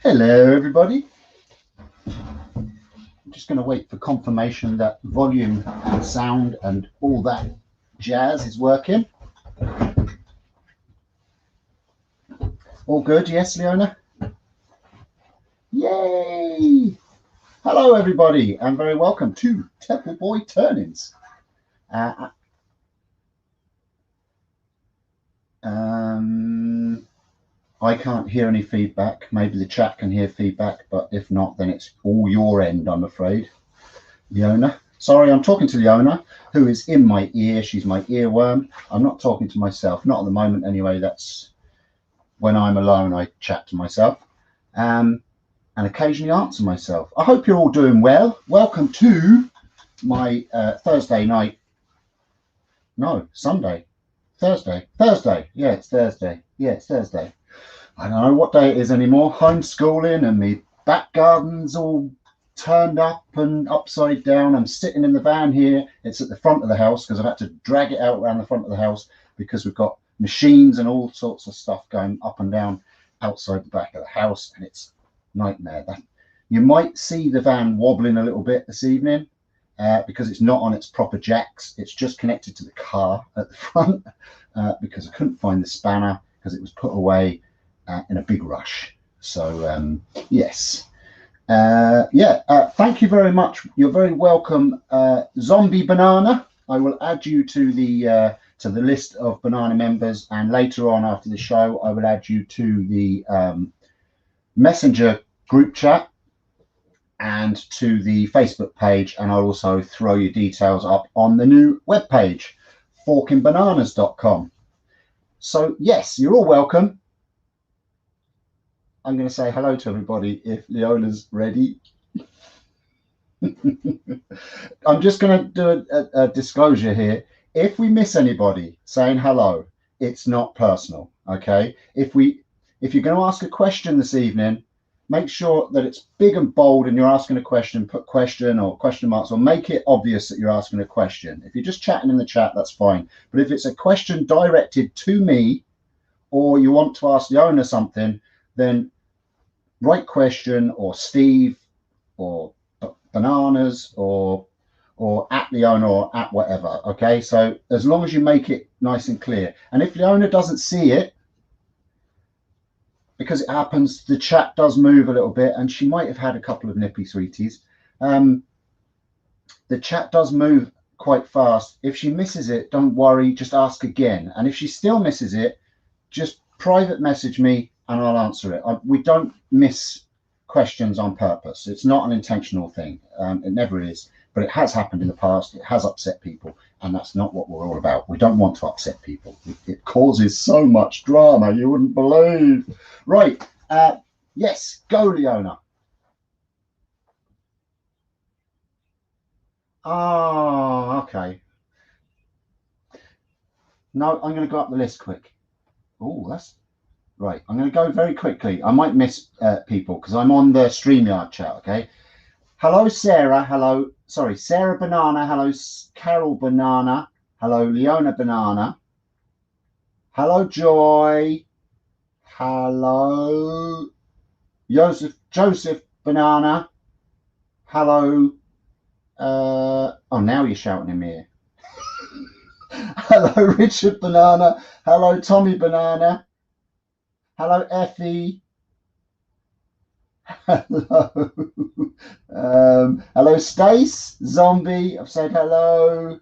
Hello everybody. I'm just going to wait for confirmation that volume and sound and all that jazz is working. All good, yes, Leona? Yay! Hello everybody and very welcome to Temple Boy Turnings. I can't hear any feedback. Maybe the chat can hear feedback, but if not, then it's all your end, I'm afraid. Leona. Sorry, I'm talking to Leona, who is in my ear. She's my earworm. I'm not talking to myself, not at the moment anyway. That's when I'm alone, I chat to myself and occasionally answer myself. I hope you're all doing well. Welcome to my Thursday night. No, Sunday. Thursday. Yeah, it's Thursday. Yeah, it's Thursday. I don't know what day it is anymore. Homeschooling and the back garden's all turned up and upside down. I'm sitting in the van here. It's at the front of the house because I've had to drag it out around the front of the house because we've got machines and all sorts of stuff going up and down outside the back of the house, and it's nightmare. You might see the van wobbling a little bit this evening because it's not on its proper jacks. It's just connected to the car at the front because I couldn't find the spanner because it was put away in a big rush. So yes, thank you very much. You're very welcome, Zombie Banana. I will add you to the list of banana members, and later on after the show I will add you to the Messenger group chat and to the Facebook page, and I'll also throw your details up on the new webpage, forkingbananas.com. So yes, you're all welcome. I'm going to say hello to everybody if Leona's ready. I'm just going to do a disclosure here. If we miss anybody saying hello, it's not personal, okay? If you're going to ask a question this evening, make sure that it's big and bold and you're asking a question, put question or question marks, or make it obvious that you're asking a question. If you're just chatting in the chat, that's fine. But if it's a question directed to me or you want to ask the owner something, then write question or Steve or bananas or at Leona or at whatever. Okay, so as long as you make it nice and clear. And if Leona doesn't see it, because it happens, the chat does move a little bit and she might have had a couple of nippy sweeties. The chat does move quite fast. If she misses it, don't worry, just ask again. And if she still misses it, just private message me and I'll answer it. We don't miss questions on purpose. It's not an intentional thing. It never is, but it has happened in the past. It has upset people, and that's not what we're all about. We don't want to upset people. It causes so much drama you wouldn't believe. Right. Yes, go Leona. Oh, okay. No, I'm going to go up the list quick. Oh, that's right. I'm going to go very quickly. I might miss people because I'm on the StreamYard chat, okay? Hello, Sarah. Hello. Sorry, Sarah Banana. Hello, Carole Banana. Hello, Leona Banana. Hello, Joy. Hello, Joseph Banana. Hello. Oh, now you're shouting in me. Hello, Richard Banana. Hello, Tommy Banana. Hello, Effie. Hello. Hello, Stace. Zombie. I've said hello.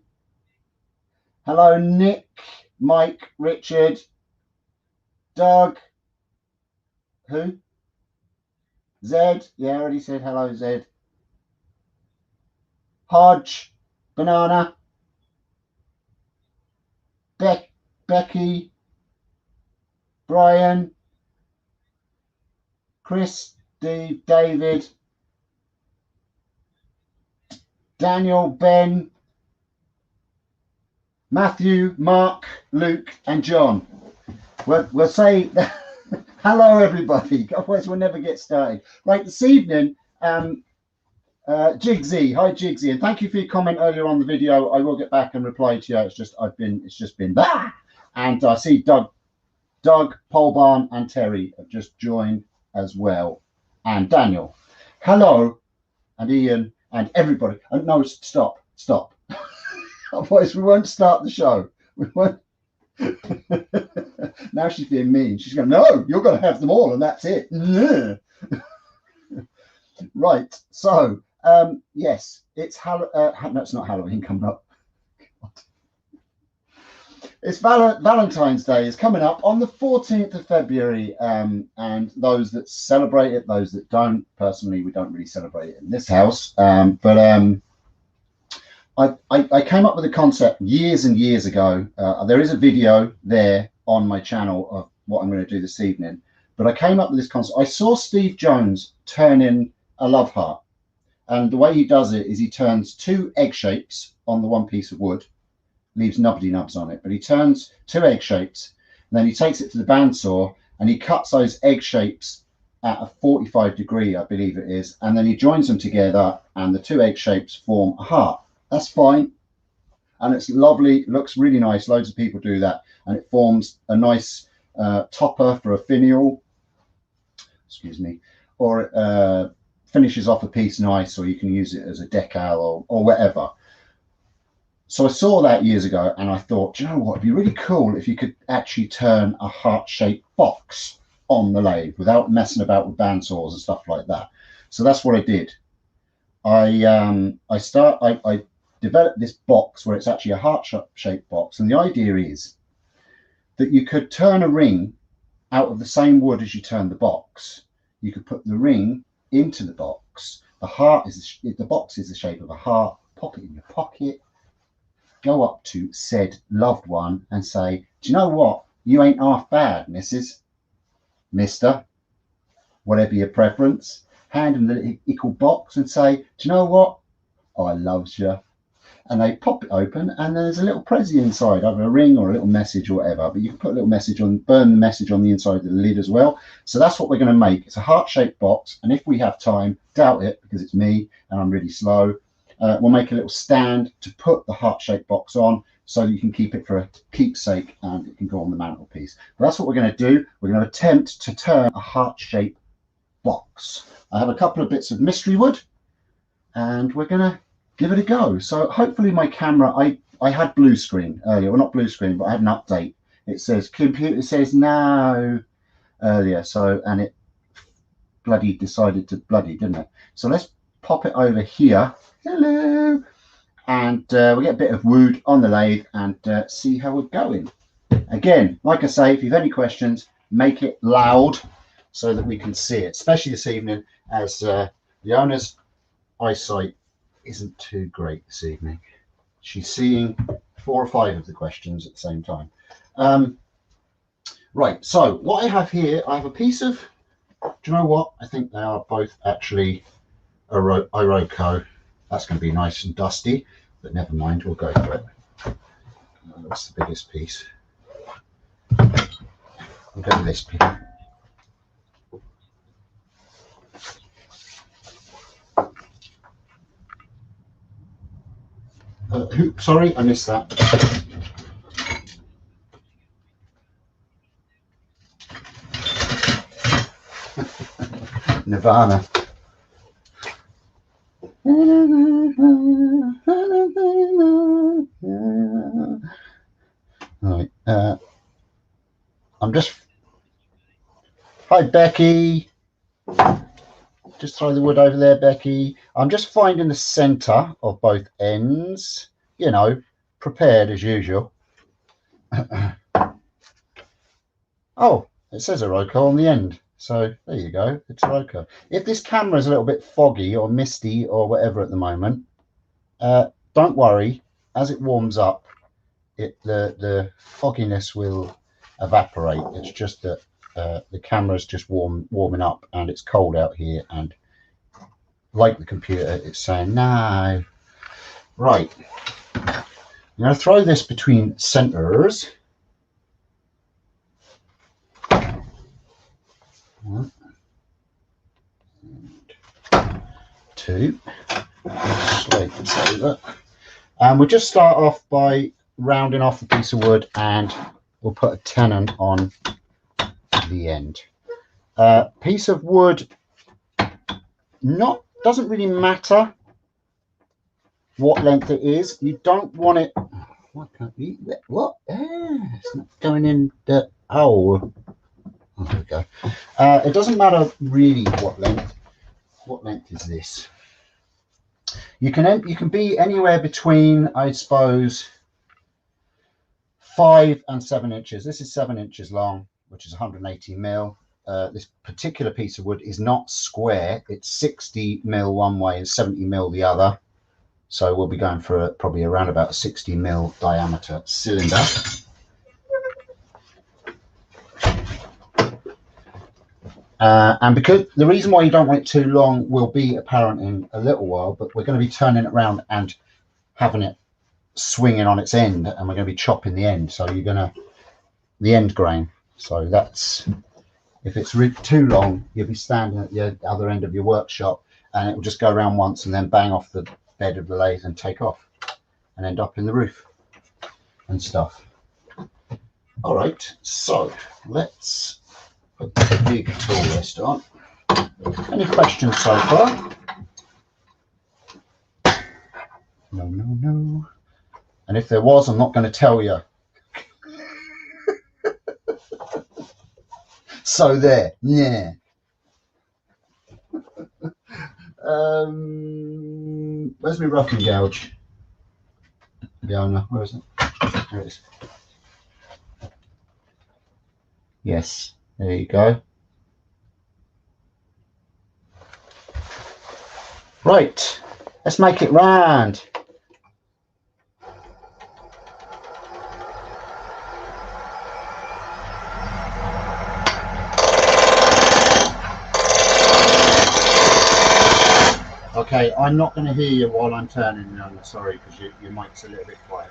Hello, Nick, Mike, Richard, Doug. Who? Zed. Yeah, I already said hello, Zed. Hodge, Banana. Becky, Brian, Chris, Steve, David, Daniel, Ben, Matthew, Mark, Luke, and John. We'll say hello, everybody. Otherwise, we'll never get started. Right, this evening, Jigsy, hi Jigsy, and thank you for your comment earlier on the video. I will get back and reply to you. It's just been that, and I see Doug, Polbarn, and Terry have just joined as well. and Daniel. Hello, and Ian, and everybody. And no, stop. Otherwise, we won't start the show. We won't. Now she's being mean. She's going, no, you're going to have them all, and that's it. Right. So, yes, it's no, it's not Halloween coming up. It's Valentine's Day is coming up on the 14th of February, and those that celebrate it, those that don't. Personally, we don't really celebrate it in this house, but I came up with a concept years and years ago. There is a video there on my channel of what I'm going to do this evening, but I came up with this concept. I saw Steve Jones turn in a love heart, and the way he does it is he turns 2 egg shapes on the one piece of wood, leaves nubbly nubs on it, but he turns 2 egg shapes, and then he takes it to the bandsaw and he cuts those egg shapes at a 45 degree, I believe it is, and then he joins them together and the 2 egg shapes form a heart. That's fine, and it's lovely, looks really nice. Loads of people do that, and it forms a nice topper for a finial, excuse me, or it finishes off a piece nice, or you can use it as a decal or whatever. So I saw that years ago, and I thought, do you know what, it'd be really cool if you could actually turn a heart-shaped box on the lathe without messing about with bandsaws and stuff like that. So that's what I did. I developed this box where it's actually a heart-shaped box, and the idea is that you could turn a ring out of the same wood as you turn the box. You could put the ring into the box. The box is the shape of a heart. Pop it in your pocket. Go up to said loved one and say, do you know what? You ain't half bad, Mrs. Mister, whatever your preference. Hand them the equal box and say, do you know what? I loves you. And they pop it open, and there's a little prezi inside, either a ring or a little message or whatever. But you can put a little message on, burn the message on the inside of the lid as well. So that's what we're going to make. It's a heart-shaped box, and if we have time, doubt it because it's me and I'm really slow, we'll make a little stand to put the heart-shaped box on so that you can keep it for a keepsake and it can go on the mantelpiece. But that's what we're going to do. We're going to attempt to turn a heart-shaped box. I have a couple of bits of mystery wood, and we're going to give it a go. So hopefully my camera, I had blue screen earlier, well, not blue screen, but I had an update. It says computer says no earlier, so, and it bloody decided to bloody, didn't it? So let's pop it over here. Hello, and we get a bit of wood on the lathe and see how we're going. Again, like I say, if you've any questions, make it loud so that we can see it, especially this evening as Leona's eyesight isn't too great this evening. She's seeing 4 or 5 of the questions at the same time. Right, so what I have here, I have a piece of, do you know what? I think they are both actually Iroko. That's going to be nice and dusty, but never mind, we'll go for it. That's the biggest piece. I'll go with this piece. Sorry, I missed that. Nirvana. Right. I'm just. Hi, Becky. Just throw the wood over there, Becky. I'm just finding the center of both ends, you know, prepared as usual. Oh, it says Iroko on the end. So there you go, it's Iroko. If this camera is a little bit foggy or misty or whatever at the moment, don't worry. As it warms up, the fogginess will evaporate. It's just that the camera's just warming up and it's cold out here, and like the computer, it's saying no. Right, I'm going to throw this between centers. 1 and 2. Slide this over, and we'll just start off by rounding off a piece of wood, and we'll put a tenon on the end. Piece of wood doesn't really matter what length it is. You don't want it. Why can't you? What? It's not going in the hole. Oh, there we go. It doesn't matter really what length. What length is this? You can be anywhere between, I suppose, 5 and 7 inches. This is 7 inches long, which is 180 mil. This particular piece of wood is not square. It's 60 mil one way and 70 mil the other. So we'll be going for probably around about a 60 mil diameter cylinder. And because the reason why you don't want it too long will be apparent in a little while, but we're going to be turning it around and having it swinging on its end, and we're going to be chopping the end. So you're going to, the end grain. So that's, if it's too long, you'll be standing at the other end of your workshop and it will just go around once and then bang off the bed of the lathe and take off and end up in the roof and stuff. All right, so let's put the big tool rest on. Any questions so far? No. And if there was, I'm not going to tell you. So there, yeah. Where's my rough and gouge? Leona, where is it? There it is. Yes, there you go. Right, let's make it round. Okay, I'm not going to hear you while I'm turning, no, sorry, because your mic's a little bit quiet.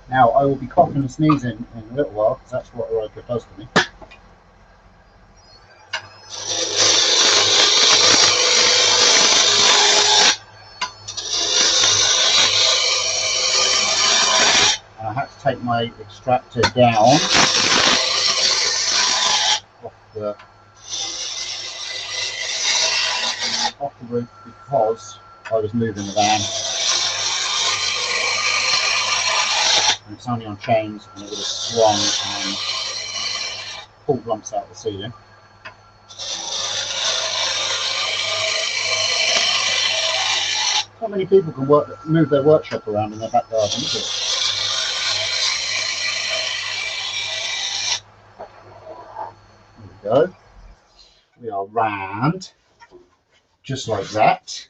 Now, I will be coughing and sneezing in a little while because that's what Roger does to me. And I had to take my extractor down off the roof because I was moving the van. And it's only on chains, and it would have swung and pulled lumps out of the ceiling. Not many people can move their workshop around in their back garden, is it? There we go. We are round, just like that.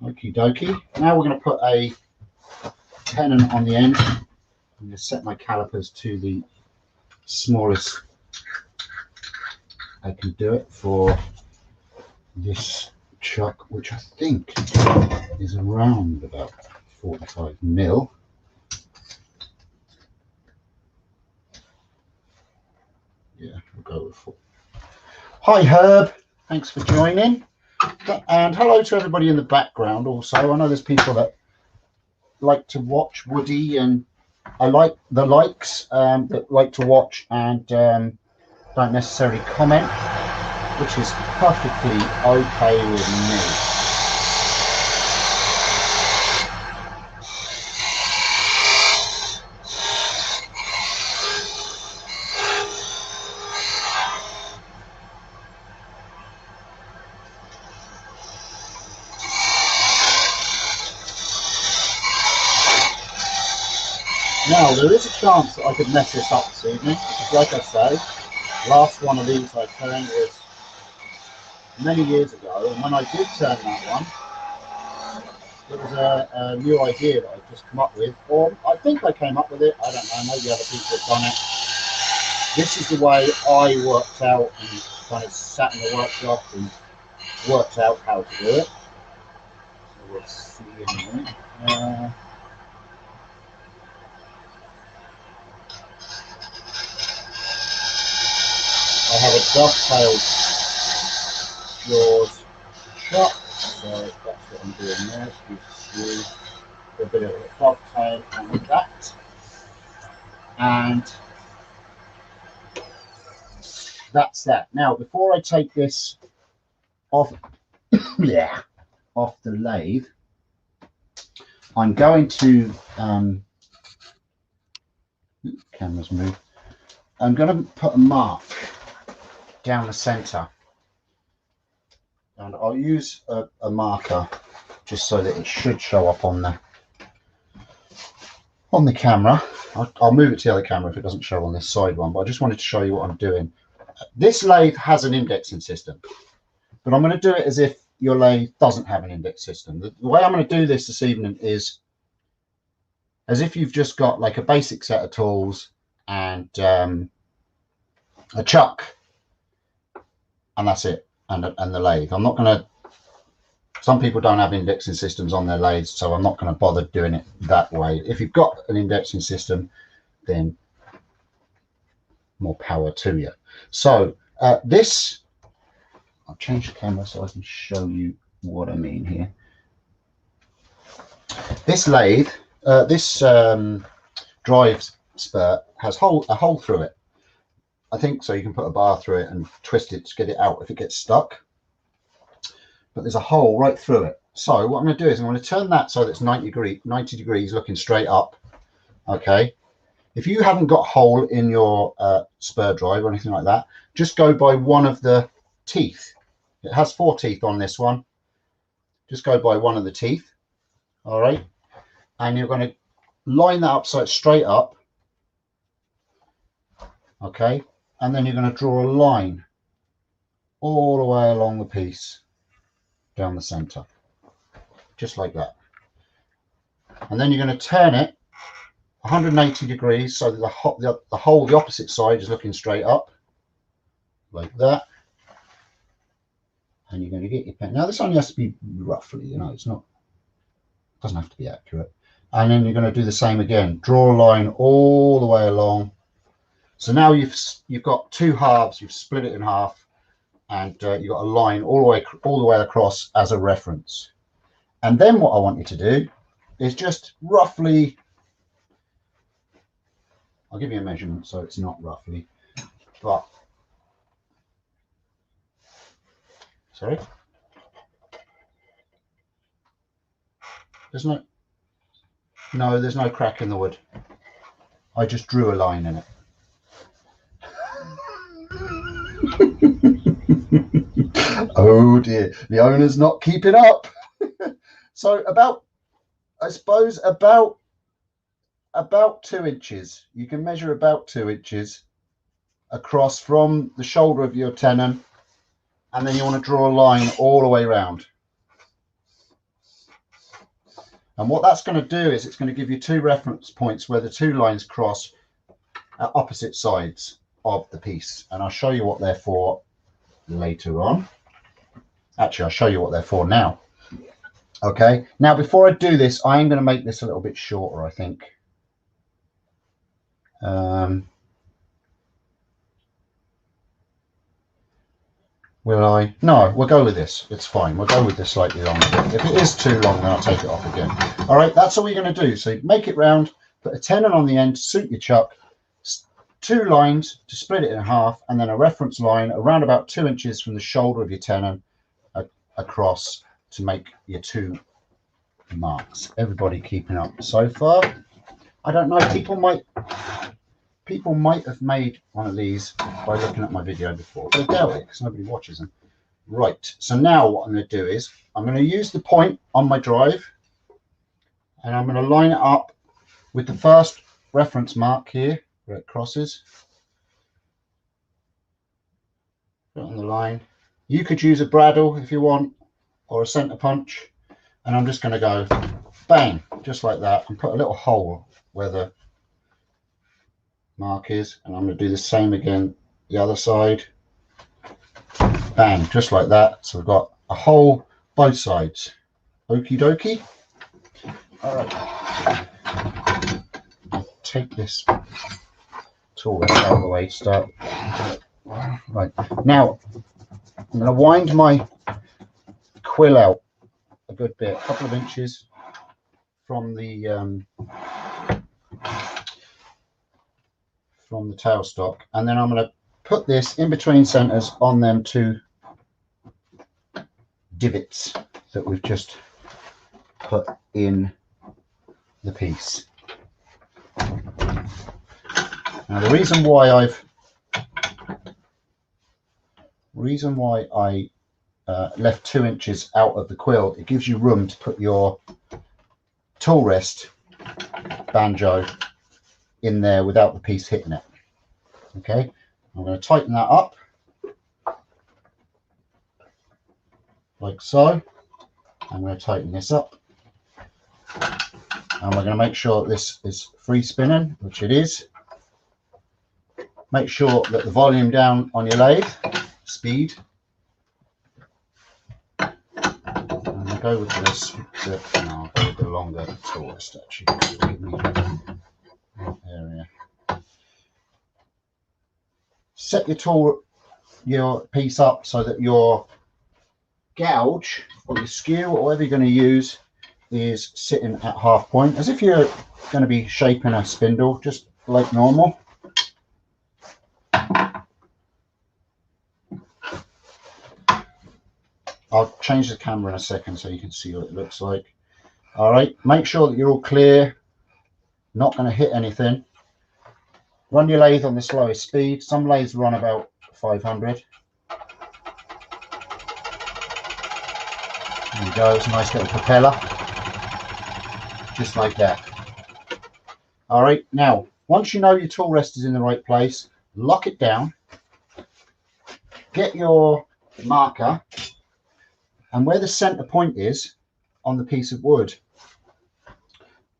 Okie dokie. Now we're going to put a pennant on the end. I'm going to set my calipers to the smallest I can do it for this chuck, which I think is around about 45 mil. Yeah, we'll go with 4. Hi Herb, thanks for joining, and hello to everybody in the background also. I know there's people that like to watch Woody, and I like the likes that like to watch and don't necessarily comment, which is perfectly okay with me. Now, there is a chance that I could mess this up this evening, because like I say, last one of these I turned was many years ago, and when I did turn that one, It was a new idea that I've just come up with, or I think I came up with it. I don't know. Maybe other people have done it. This is the way I worked out and kind of sat in the workshop and worked out how to do it. So we'll see in a minute. I have a dovetailed jaws shot, so that's what I'm doing there. Gives you a bit of a dovetail and that. And that's that. Now, before I take this off, yeah, off the lathe, I'm going to cameras move. I'm going to put a mark down the center, and I'll use a marker just so that it should show up on the camera. I'll move it to the other camera if it doesn't show on this side one, but I just wanted to show you what I'm doing. This lathe has an indexing system, but I'm going to do it as if your lathe doesn't have an index system. The way I'm going to do this evening is as if you've just got like a basic set of tools and a chuck, and that's it, and the lathe. I'm not going to, some people don't have indexing systems on their lathes, so I'm not going to bother doing it that way. If you've got an indexing system, then more power to you. So this, I'll change the camera so I can show you what I mean here. This lathe, this drive spurt has a hole through it. I think so you can put a bar through it and twist it to get it out if it gets stuck. But there's a hole right through it. So what I'm going to do is I'm going to turn that so that's 90 degrees looking straight up. Okay. If you haven't got a hole in your spur drive or anything like that, just go by one of the teeth. It has 4 teeth on this one. Just go by one of the teeth. All right. And you're going to line that up so it's straight up. Okay. And then you're going to draw a line all the way along the piece down the center, just like that. And then you're going to turn it 180 degrees so that the whole, the opposite side is looking straight up, like that. And you're going to get your pen. Now this only has to be roughly, you know, it's not, doesn't have to be accurate. And then you're going to do the same again. Draw a line all the way along. So now you've got 2 halves. You've split it in half, and you've got a line all the way across as a reference. And then what I want you to do is just roughly, I'll give you a measurement so it's not roughly, but sorry, there's no crack in the wood. I just drew a line in it. Oh dear, the owner's not keeping up. So I suppose about 2 inches. You can measure about 2 inches across from the shoulder of your tenon, and then you want to draw a line all the way around. And what that's going to do is it's going to give you 2 reference points where the 2 lines cross at opposite sides of the piece. And I'll show you what they're for later on. Actually, I'll show you what they're for now. Okay, now before I do this, I am going to make this a little bit shorter, I think. Will I? No, we'll go with this. It's fine. We'll go with this slightly longer. If it is too long, then I'll take it off again. All right, that's all we're going to do. So make it round, put a tenon on the end to suit your chuck, 2 lines to split it in half, and then a reference line around about 2 inches from the shoulder of your tenon across to make your 2 marks. Everybody keeping up so far? I don't know. People might have made one of these by looking at my video before, but I doubt it because nobody watches them. Right. So now what I'm going to do is I'm going to use the point on my drive, and I'm going to line it up with the first reference mark here where it crosses. Put it on the line. You could use a bradawl if you want, or a center punch. And I'm just going to go bang, just like that, and put a little hole where the mark is. And I'm going to do the same again the other side. Bang, just like that. So we've got a hole both sides. Okie dokie. All right. I'll take this tool out of the way to start. Right. Now, I'm going to wind my quill out a good bit, a couple of inches from the tailstock, and then I'm going to put this in between centers on them two divots that we've just put in the piece. Now the reason why I left 2 inches out of the quill, it gives you room to put your tool rest banjo in there without the piece hitting it. Okay, I'm going to tighten that up like so. I'm going to tighten this up, and we're going to make sure this is free spinning, which it is. Make sure that the volume down on your lathe, speed. And I'll go with this. No, I'll go with the longer tool rest actually. Give me area. Set your piece up so that your gouge or your skew or whatever you're going to use is sitting at half point, as if you're going to be shaping a spindle, just like normal. I'll change the camera in a second so you can see what it looks like. All right, make sure that you're all clear, not going to hit anything. Run your lathe on the slowest speed. Some lathes run about 500. There you go, it's a nice little propeller, just like that. All right, now, once you know your tool rest is in the right place, lock it down, get your marker, and where the center point is on the piece of wood,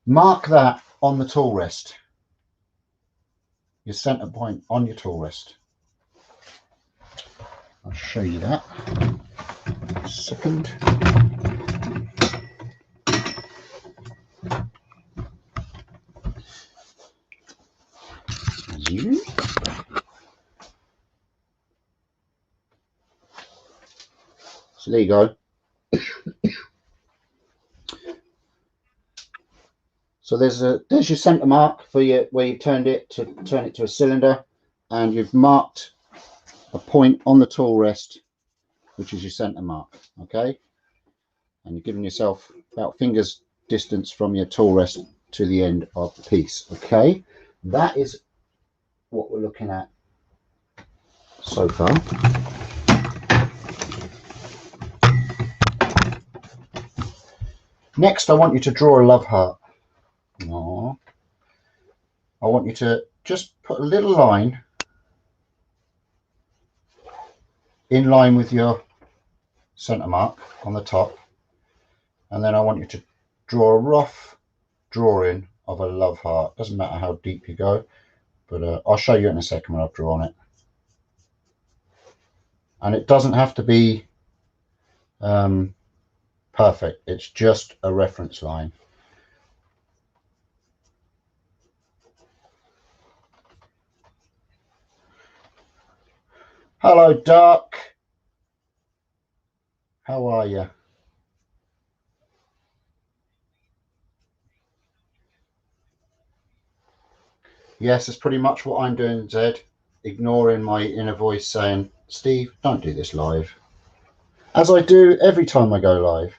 mark that on the tool rest, your center point on your tool rest. I'll show you that in a second. So there you go. So there's your center mark for your where you turned it to turn it to a cylinder, and you've marked a point on the tool rest, which is your center mark. Okay, and you're giving yourself about fingers distance from your tool rest to the end of the piece. Okay, that is what we're looking at so far. Next, I want you to draw a love heart. Aww. I want you to just put a little line in line with your center mark on the top, and then I want you to draw a rough drawing of a love heart. Doesn't matter how deep you go, but I'll show you in a second when I've drawn it. And it doesn't have to be perfect, it's just a reference line. Hello, Duck. How are you? Yes, it's pretty much what I'm doing, Zed. Ignoring my inner voice saying, Steve, don't do this live. As I do every time I go live.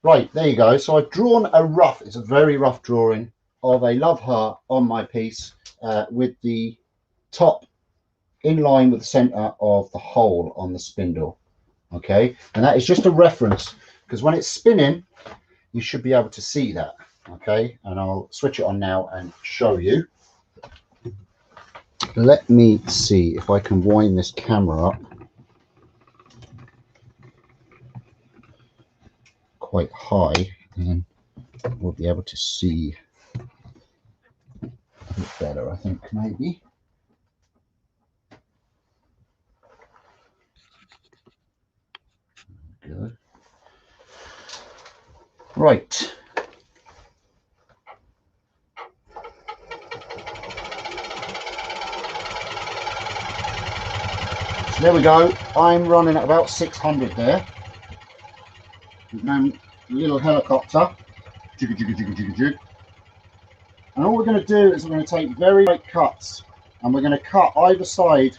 Right, there you go. So I've drawn a rough, it's a very rough drawing of a love heart on my piece with the top in line with the center of the hole on the spindle. Okay, and that is just a reference, because when it's spinning, you should be able to see that. Okay, and I'll switch it on now and show you. Let me see if I can wind this camera up. quite high, and we'll be able to see a bit better, I think, maybe. Good. Right. So there we go. I'm running at about 600 there. And a little helicopter. Jigga, jigga, jigga, jigga, jig. And all we're going to do is we're going to take very light cuts, and we're going to cut either side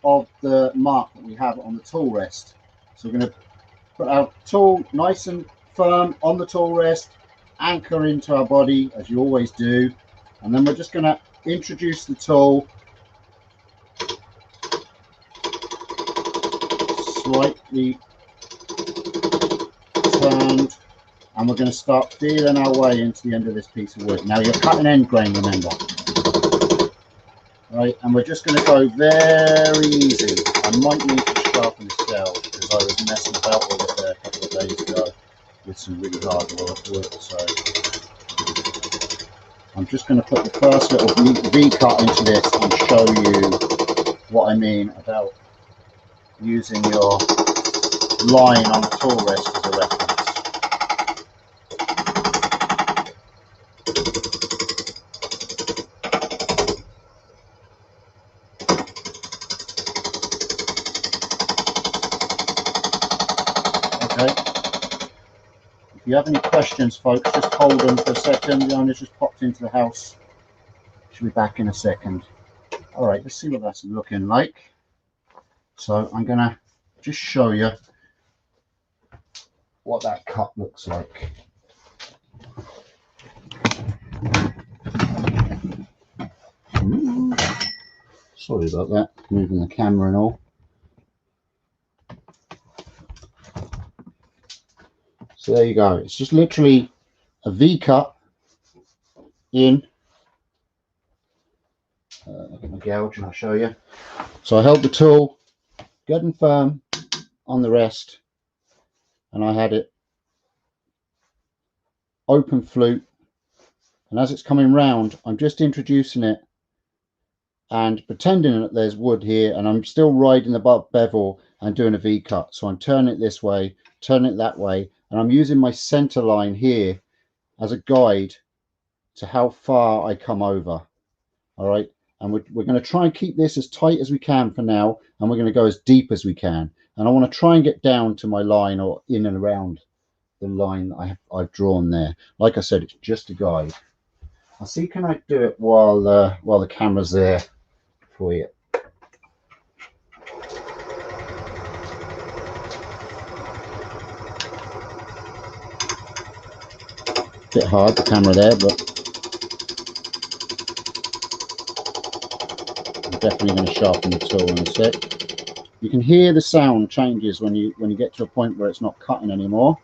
of the mark that we have on the tool rest. So we're going to put our tool nice and firm on the tool rest, anchor into our body as you always do, and then we're just going to introduce the tool slightly turned, and we're going to start feeling our way into the end of this piece of wood. Now you're cutting end grain, remember, right? And we're just going to go very easy. I might need to sharpen this gel because I was messing about with it there a couple of days ago with some really hard wood. So I'm just going to put the first little V cut into this and show you what I mean about using your line on the tool rest as a reference. If you have any questions, folks, just hold them for a second. Leona's just popped into the house. She'll be back in a second. All right, let's see what that's looking like. So I'm going to just show you what that cut looks like. Sorry about that, moving the camera and all. So there you go. It's just literally a V cut in. Look at my gouge and I'll show you. So I held the tool good and firm on the rest, and I had it open flute, and as it's coming round I'm just introducing it and pretending that there's wood here, and I'm still riding the bevel and doing a V cut. So I'm turning it this way, turning it that way, and I'm using my center line here as a guide to how far I come over. All right, and we're going to try and keep this as tight as we can for now, and we're going to go as deep as we can, and I want to try and get down to my line or in and around the line that I've drawn there. Like I said, it's just a guide. I'll see, can I do it while the camera's there for you? Bit hard, the camera there, but I'm definitely going to sharpen the tool in a sec. You can hear the sound changes when you get to a point where it's not cutting anymore.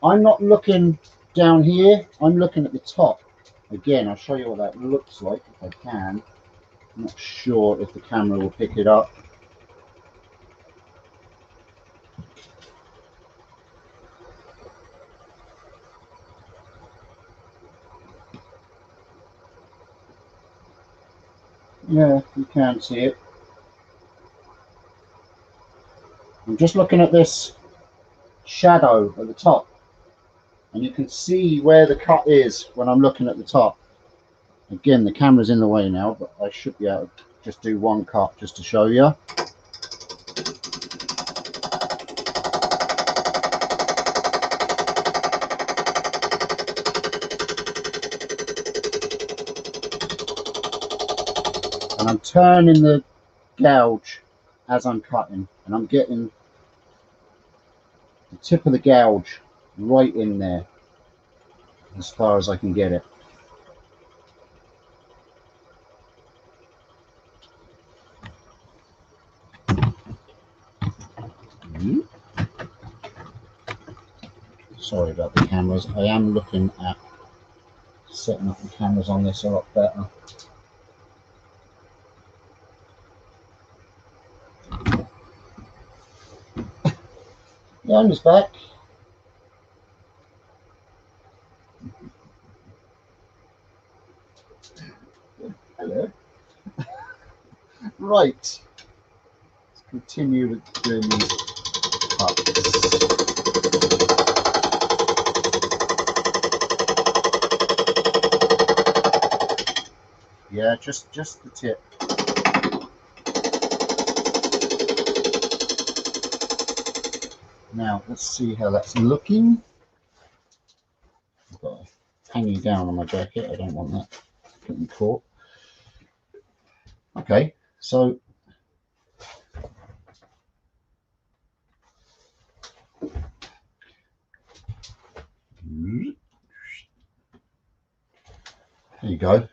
I'm not looking down here, I'm looking at the top. Again, I'll show you what that looks like if I can. I'm not sure if the camera will pick it up. Yeah, you can see it. I'm just looking at this shadow at the top, and you can see where the cut is when I'm looking at the top. Again, the camera's in the way now, but I should be able to just do one cut just to show you. And I'm turning the gouge as I'm cutting, and I'm getting the tip of the gouge right in there as far as I can get it. Sorry about the cameras. I am looking at setting up the cameras on this a lot better. Leona's back. Hello. Right. Let's continue with doing these cuts. Yeah, just the tip. Now let's see how that's looking. I've got it hanging down on my jacket. I don't want that getting caught. Okay, so there you go.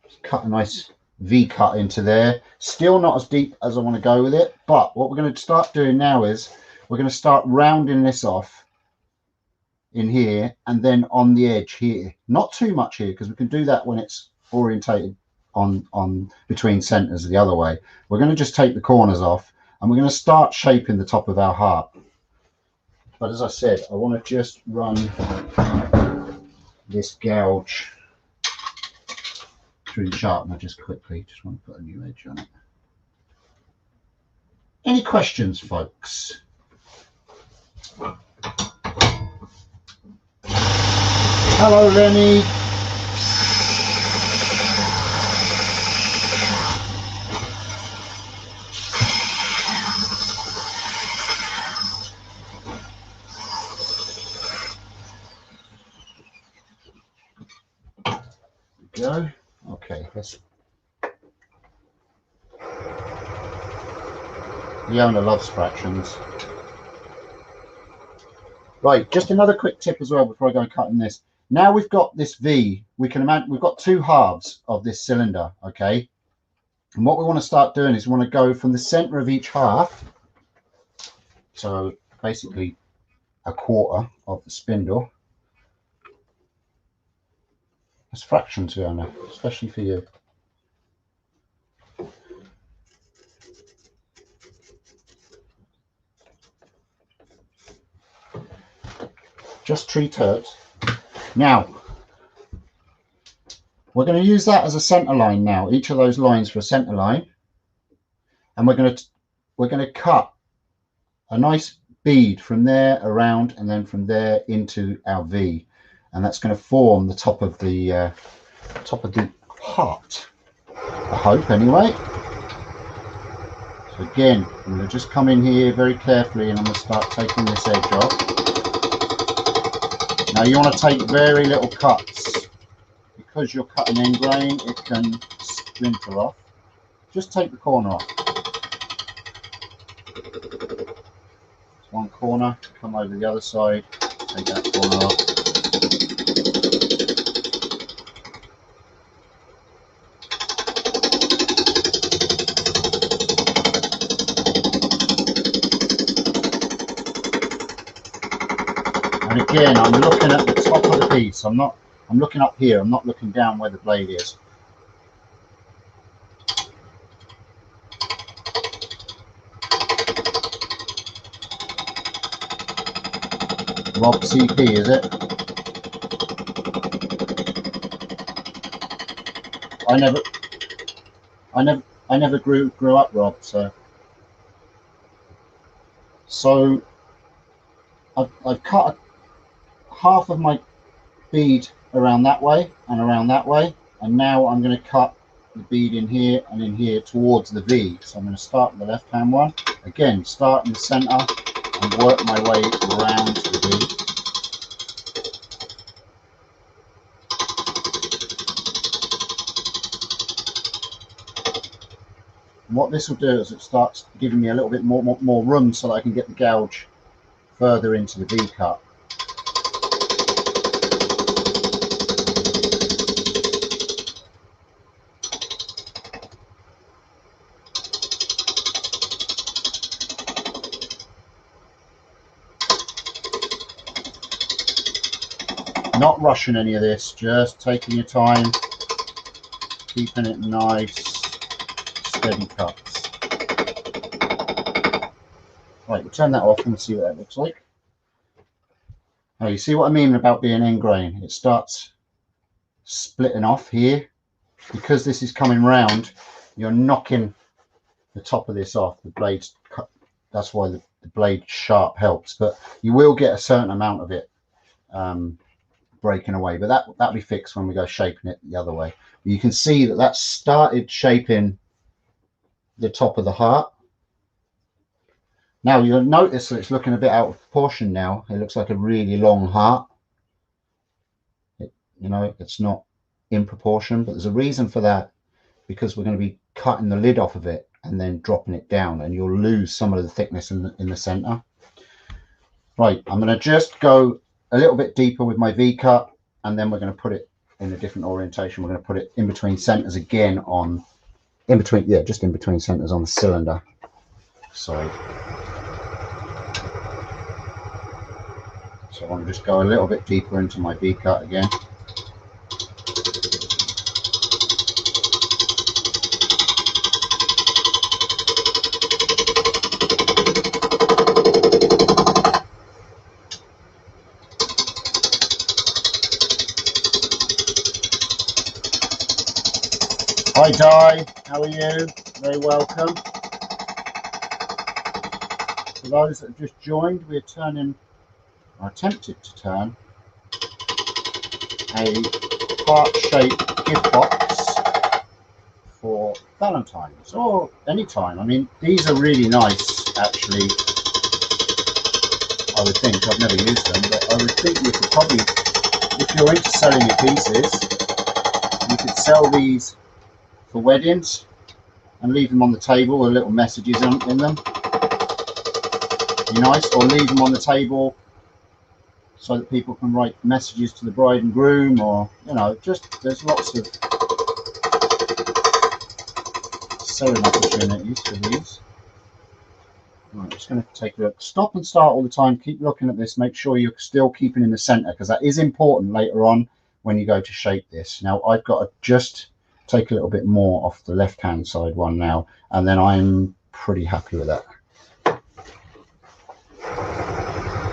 Just cut a nice V cut into there. Still not as deep as I want to go with it, but what we're going to start doing now is we're going to start rounding this off in here and then on the edge here. Not too much here, because we can do that when it's orientated on between centers the other way. We're going to just take the corners off and we're going to start shaping the top of our heart. But as I said, I want to just run this gouge through the sharpener just quickly. Just want to put a new edge on it. Any questions, folks? Hello, Lenny. Go. Okay, let's. Leona loves fractions. Right, just another quick tip as well before I go and cut in this. Now we've got this V, we can imagine we've got two halves of this cylinder, okay? And what we want to start doing is we want to go from the center of each half, so basically a quarter of the spindle. That's fractions, Fiona, especially for you. Just treat hurt. Now, we're going to use that as a center line now, each of those lines for a center line. And we're going to cut a nice bead from there around and then from there into our V. And that's going to form the top of the heart, I hope anyway. So again, I'm going to just come in here very carefully and I'm going to start taking this edge off. Now you want to take very little cuts. Because you're cutting end grain, it can splinter off. Just take the corner off. One corner, come over the other side, take that corner off. And again, I'm looking at the top of the piece. I'm looking up here. I'm not looking down where the blade is. Rob CP, is it? I never grew up, Rob. So I've cut half of my bead around that way and around that way, and now I'm going to cut the bead in here and in here towards the V. So I'm going to start with the left hand one. Again, start in the center and work my way around the V. And what this will do is it starts giving me a little bit more room so that I can get the gouge further into the V cut. Not rushing any of this, just taking your time, keeping it nice, steady cuts. Right, we'll turn that off and see what that looks like. Now you see what I mean about being end grain. It starts splitting off here. Because this is coming round, you're knocking the top of this off. The blade's cut. That's why the blade sharp helps, but you will get a certain amount of it breaking away, but that'll be fixed when we go shaping it the other way. You can see that that started shaping the top of the heart. Now you'll notice that it's looking a bit out of proportion now. It looks like a really long heart. You know, it's not in proportion, but there's a reason for that, because we're going to be cutting the lid off of it and then dropping it down, and you'll lose some of the thickness in the center. Right, I'm going to just go a little bit deeper with my V cut, and then we're going to put it in a different orientation. We're going to put it in between centers again on, just in between centers on the cylinder side. So I want to just go a little bit deeper into my V cut again. Hi Di, how are you? Very welcome. For those that have just joined, we're turning, or attempted to turn, a heart-shaped gift box for Valentine's or any time. I mean, these are really nice, actually. I would think, I've never used them, but I would think you could probably, if you're into selling your pieces, you could sell these for weddings and leave them on the table with little messages in them. Be nice, or leave them on the table so that people can write messages to the bride and groom, or, you know, just, there's lots of selling opportunities for these. Right, I'm just going to take a look. Stop and start all the time. Keep looking at this. Make sure you're still keeping in the center, because that is important later on when you go to shape this. Now I've got to just take a little bit more off the left hand side one now, and then I'm pretty happy with that.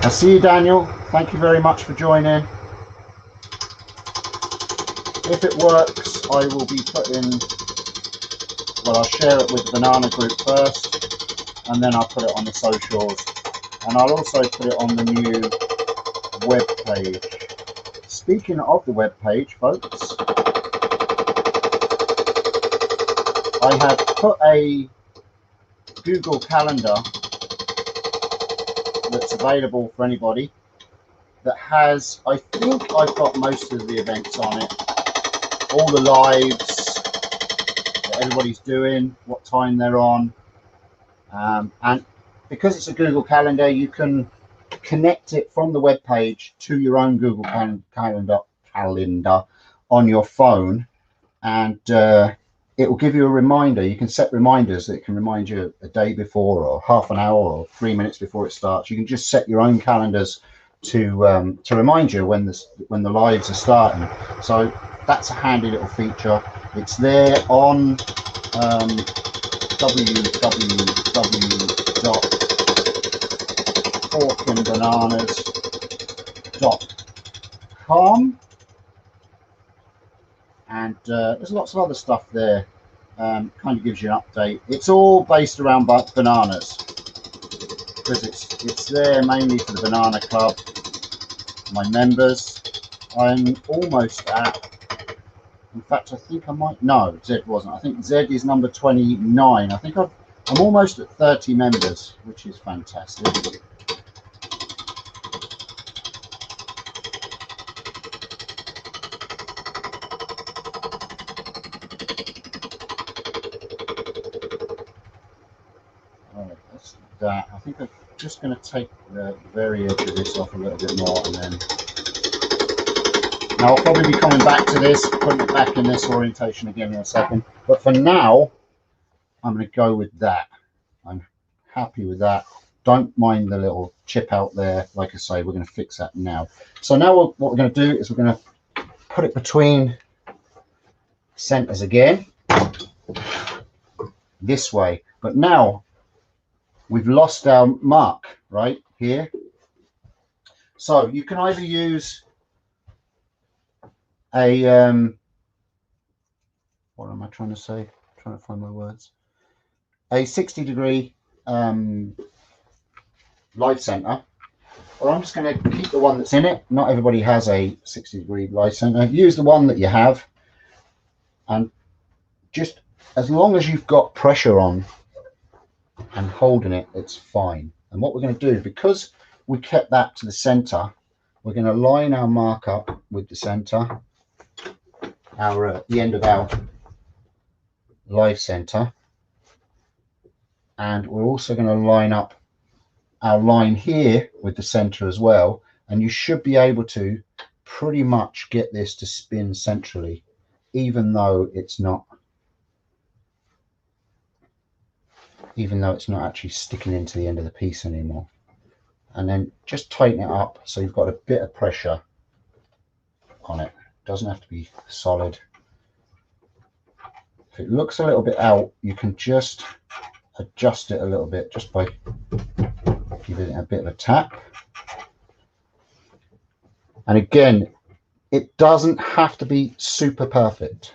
I see you, Daniel. Thank you very much for joining. If it works, I will be putting, well, I'll share it with the Banana group first, and then I'll put it on the socials, and I'll also put it on the new web page. Speaking of the web page, folks, I have put a Google Calendar that's available for anybody that has, I think I've got most of the events on it, all the lives that everybody's doing, what time they're on, and because it's a Google Calendar, you can connect it from the web page to your own Google calendar on your phone, and it will give you a reminder. You can set reminders that can remind you a day before, or half an hour, or 3 minutes before it starts. You can just set your own calendars to remind you when the lives are starting. So that's a handy little feature. It's there on www.forkandbananas.com, and there's lots of other stuff there. Kind of gives you an update. It's all based around bananas, because it's there mainly for the Banana Club, my members. I'm almost at, in fact, I think I might, no, Zed wasn't. I think Zed is number 29. I think I'm almost at 30 members, which is fantastic. That I think I'm just going to take the very edge of this off a little bit more, and then now I'll probably be coming back to this, putting it back in this orientation again in a second, but for now I'm going to go with that. I'm happy with that. don't mind the little chip out there. Like I say, we're going to fix that now. So now what we're going to do is we're going to put it between centers again, this way. But now we've lost our mark right here. So you can either use a what am I trying to say? I'm trying to find my words. A 60-degree live center, or I'm just going to keep the one that's in it. Not everybody has a 60-degree live center. Use the one that you have, and just as long as you've got pressure on and holding it, it's fine. And what we're going to do, because we kept that to the center, we're going to line our mark up with the center, our the end of our live center, and we're also going to line up our line here with the center as well, and you should be able to pretty much get this to spin centrally, even though it's not actually sticking into the end of the piece anymore. And then just tighten it up so you've got a bit of pressure on it. It doesn't have to be solid. If it looks a little bit out, you can just adjust it a little bit just by giving it a bit of a tap. And again, it doesn't have to be super perfect.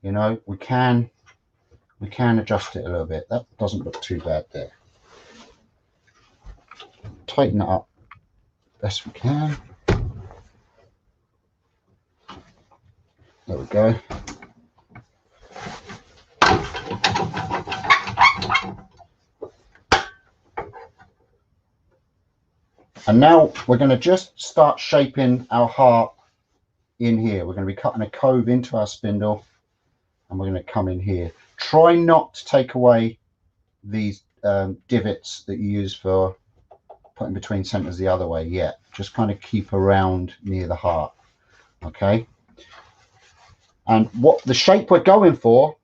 You know, we can adjust it a little bit. That doesn't look too bad there. Tighten it up best we can. There we go. And now we're going to just start shaping our heart in here. We're going to be cutting a cove into our spindle, and we're going to come in here. Try not to take away these divots that you use for putting between centers the other way yet. Just kind of keep around near the heart. Okay. And what the shape we're going for,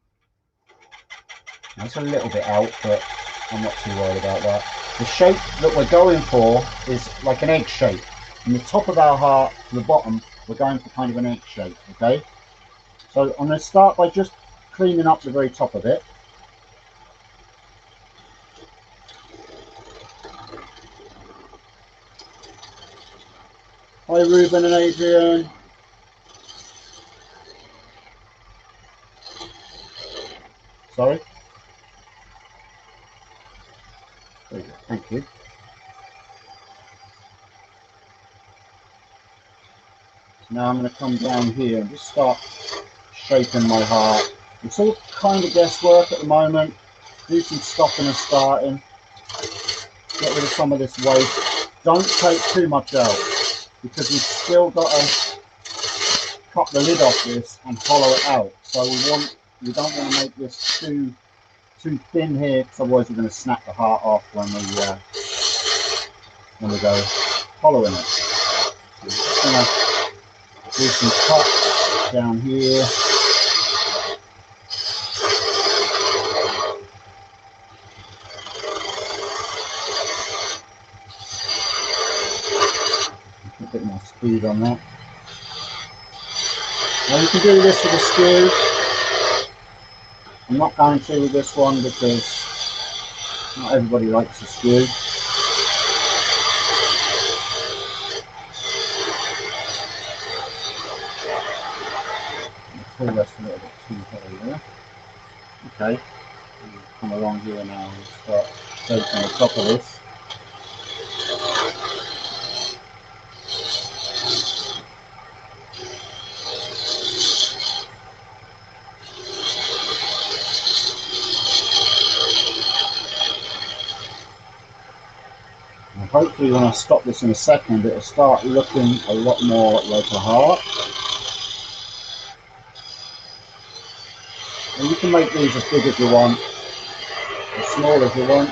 it's a little bit out, but I'm not too worried about that. The shape that we're going for is like an egg shape. From the top of our heart to the bottom, we're going for kind of an egg shape, okay? So I'm going to start by just cleaning up the very top of it. Hi Ruben and Adrian. Sorry. There you go. Thank you. So now I'm going to come down here and just start shaping my heart. It's all kind of guesswork at the moment. Do some stopping and starting. Get rid of some of this waste. Don't take too much out, because we've still got to cut the lid off this and hollow it out. So we don't want to make this too thin here, because otherwise we're going to snap the heart off when we go hollowing it. So we're just going to do some cuts down here. A bit more speed on that. Now you can do this with a skew. I'm not going to with this one because not everybody likes a skew. Pull this a little bit too heavy there. Okay, come along here now and start shaping the top of this. Hopefully when I stop this in a second, it'll start looking a lot more like a heart. And you can make these as big as you want, as small as you want.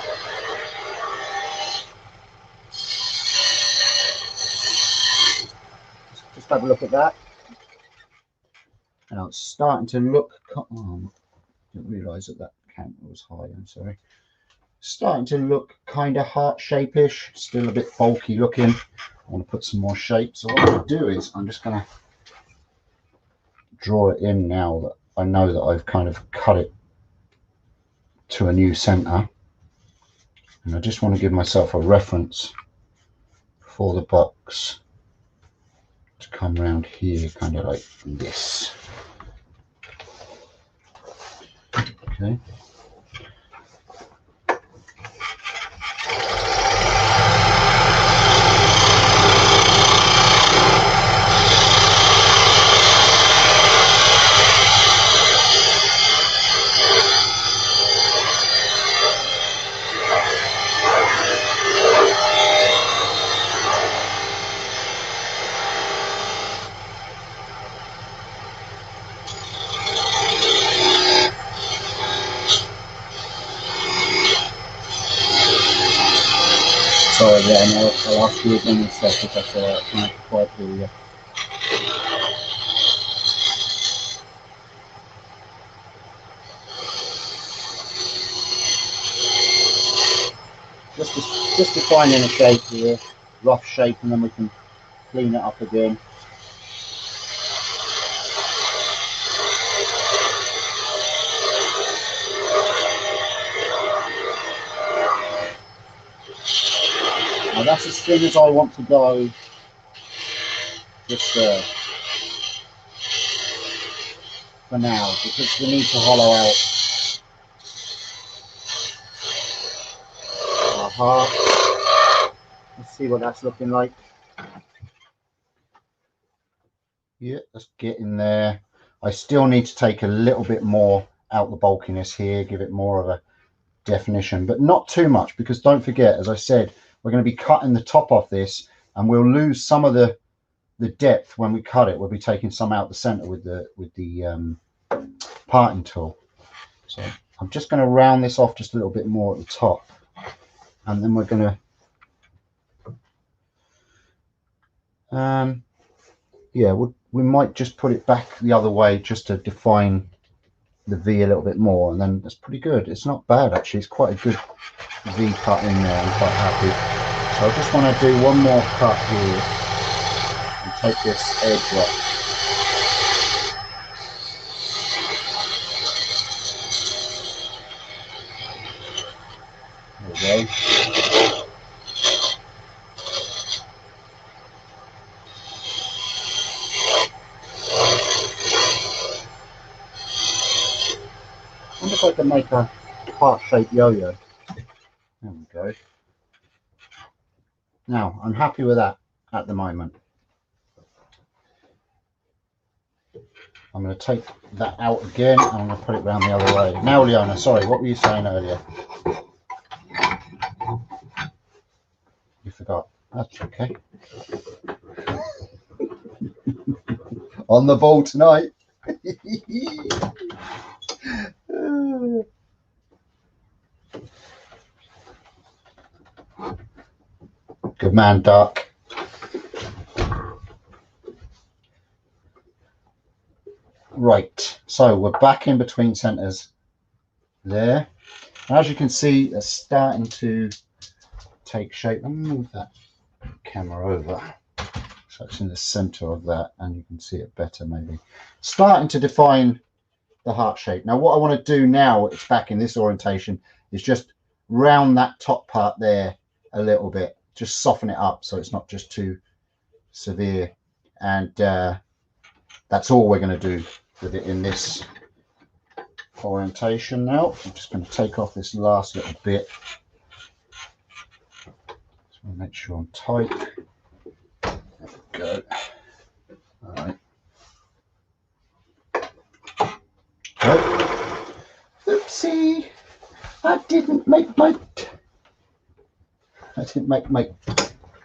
Just have a look at that. And it's starting to look, oh, I didn't realise that camera was high, I'm sorry. starting to look kind of heart shape-ish, still a bit bulky looking. I want to put some more shape, so what I'm going to do is I'm just going to draw it in now that I know that I've kind of cut it to a new center, and I just want to give myself a reference for the box to come around here, kind of like this. Okay. Sorry, yeah, no, I'll ask you again in a sec if that's alright. I can't quite hear you. Just defining a shape here, rough shape, and then we can clean it up again. Now that's as thin as I want to go, just for now, because we need to hollow out our heart. Let's see what that's looking like. Yeah, let's get in there. I still need to take a little bit more out the bulkiness here, give it more of a definition, but not too much, because don't forget, as I said, we're going to be cutting the top off this, and we'll lose some of the depth when we cut it. We'll be taking some out the center with the parting tool. So I'm just going to round this off just a little bit more at the top, and then we're going to yeah, we might just put it back the other way just to define the V a little bit more, and then that's pretty good. It's not bad actually, it's quite a good V cut in there. I'm quite happy. So I just want to do one more cut here and take this edge up. There we go. I wonder if I can make a heart-shaped yo-yo. There we go. Now, I'm happy with that at the moment. I'm going to take that out again, and I'm going to put it round the other way. Now, Leona, sorry, what were you saying earlier? You forgot. That's okay. On the ball tonight. Good man, Duck. Right, so we're back in between centers there. As you can see, it's starting to take shape. Let me move that camera over so it's in the center of that, and you can see it better maybe. Starting to define the heart shape. Now what I want to do now, it's back in this orientation, is just round that top part there a little bit, just soften it up so it's not just too severe, and that's all we're going to do with it in this orientation. Now I'm just going to take off this last little bit, just want to make sure I'm tight. There we go. All right. Oh. Oopsie, I didn't make my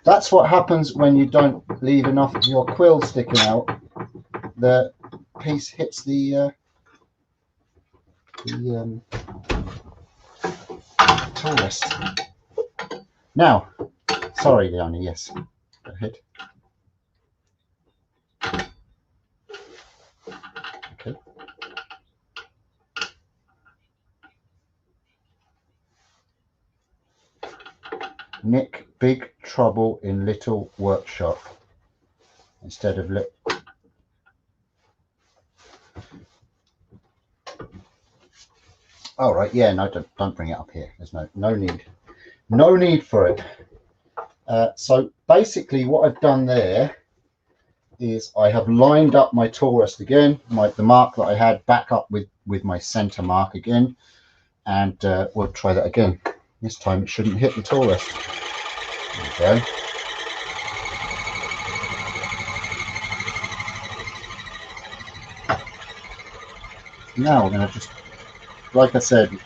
that's what happens when you don't leave enough of your quill sticking out. The piece hits the tool rest. Now, sorry, Leona, yes, go ahead. Okay. Nick, big trouble in little workshop instead of all right, yeah, no, don't bring it up here. There's no need for it. So basically what I've done there is I have lined up my tool rest again, the mark that I had back up with my center mark again, and we'll try that again. This time it shouldn't hit the tool rest. There we go. Now we're going to just, like I said,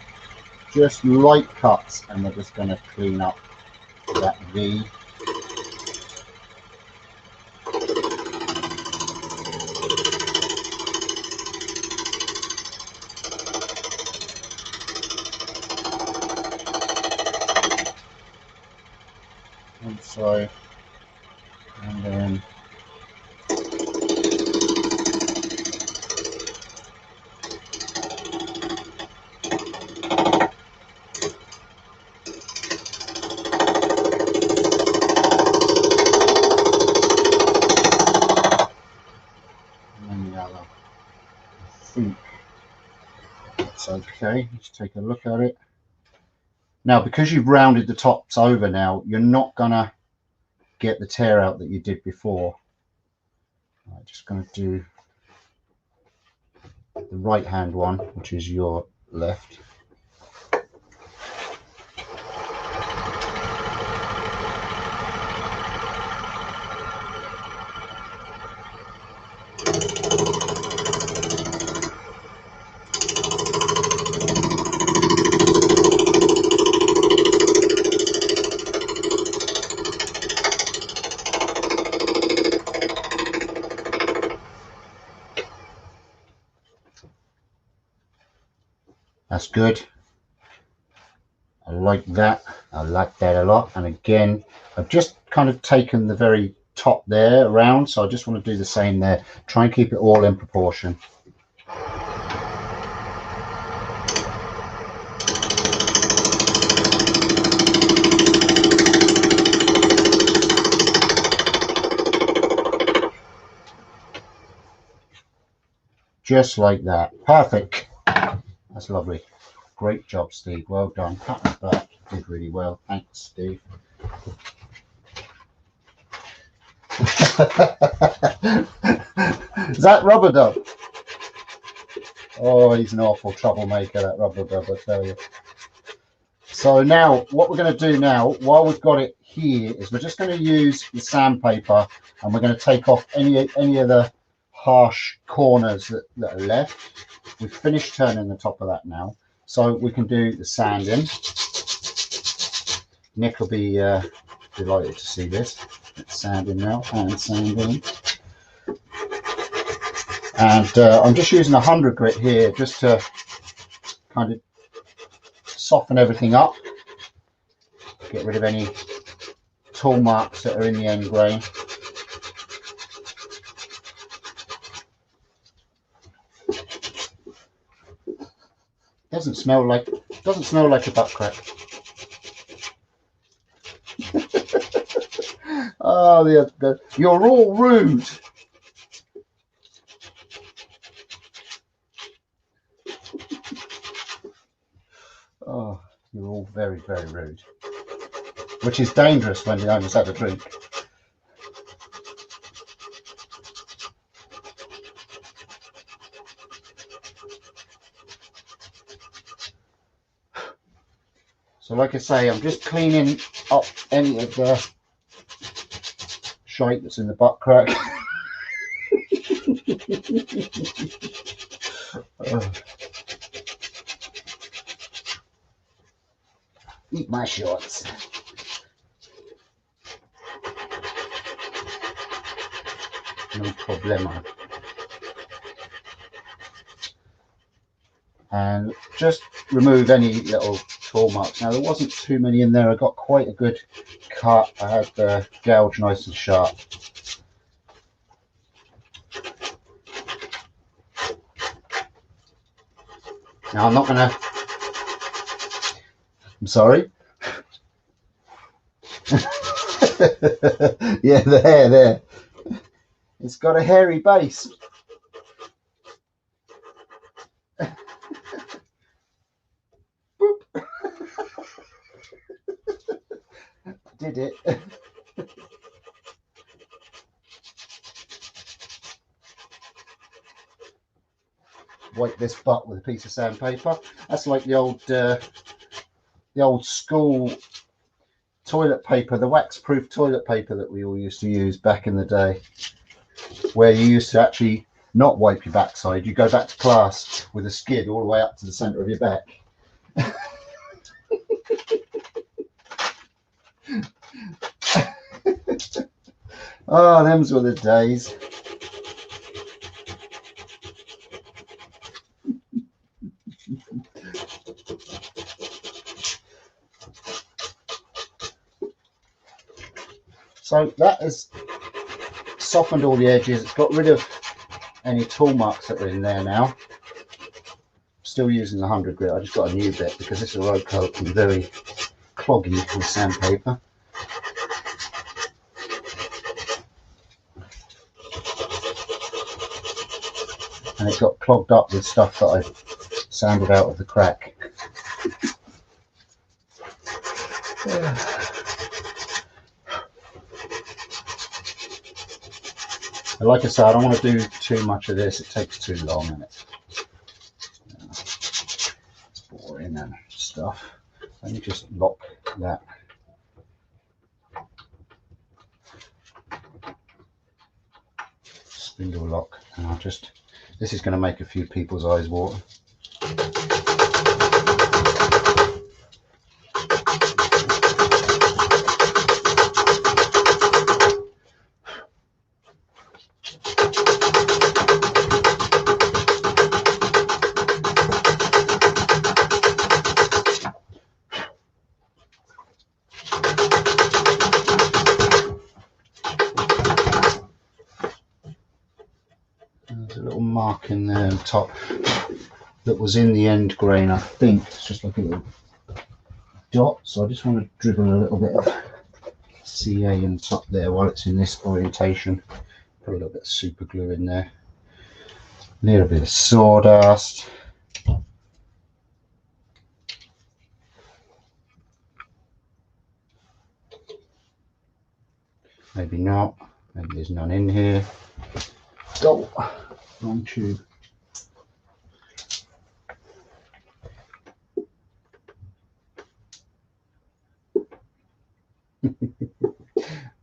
just light cuts, and we're just going to clean up that V. And so, and then okay, let's take a look at it. Now, because you've rounded the tops over now, you're not gonna get the tear out that you did before. I'm just gonna do the right hand one, which is your left. That's good. I like that. I like that a lot. And again, I've just kind of taken the very top there around, so I just want to do the same there. Try and keep it all in proportion. Just like that. Perfect. That's lovely. Great job, Steve. Well done. Pat on the back. Did really well. Thanks, Steve. Is that Rubadub? Oh, he's an awful troublemaker, that Rubadub, I tell you. So now, what we're going to do now, while we've got it here, is we're just going to use the sandpaper, and we're going to take off any of the harsh corners that are left. We've finished turning the top of that now, so we can do the sanding. Nick will be delighted to see this. It's sanding now, and sanding. And I'm just using a 100 grit here just to kind of soften everything up, get rid of any tool marks that are in the end grain. Doesn't smell like a butt crack. Oh, you're all rude. Oh, you're all very, very rude. Which is dangerous when the owner's had a drink. So like I say, I'm just cleaning up any of the shite that's in the butt crack. Eat my shorts. No problema. And just remove any little tool marks. Now there wasn't too many in there. I got quite a good cut. I had the gouge nice and sharp. Now I'm sorry. Yeah, the hair there. It's got a hairy base. Boop. Did it. Wipe this butt with a piece of sandpaper. That's like the old school toilet paper, the wax-proof toilet paper that we all used to use back in the day, where you used to actually not wipe your backside. You go back to class with a skid all the way up to the centre of your back. Oh, them's were the days. So that has softened all the edges. It's got rid of any tool marks that are in there now. Still using the 100 grit. I just got a new bit because this Roco can be very cloggy with sandpaper. And it got clogged up with stuff that I sanded out of the crack. And like I said, I don't want to do too much of this. It takes too long and it's boring and stuff. Let me just lock that. Spindle lock, and I'll just, this is going to make a few people's eyes water. In there on top that was in the end grain. I think it's just like a little dot, so I just want to dribble a little bit of CA on top there while it's in this orientation. Put a little bit of super glue in there, a little bit of sawdust, maybe not, maybe there's none in here. Go. Wrong tube.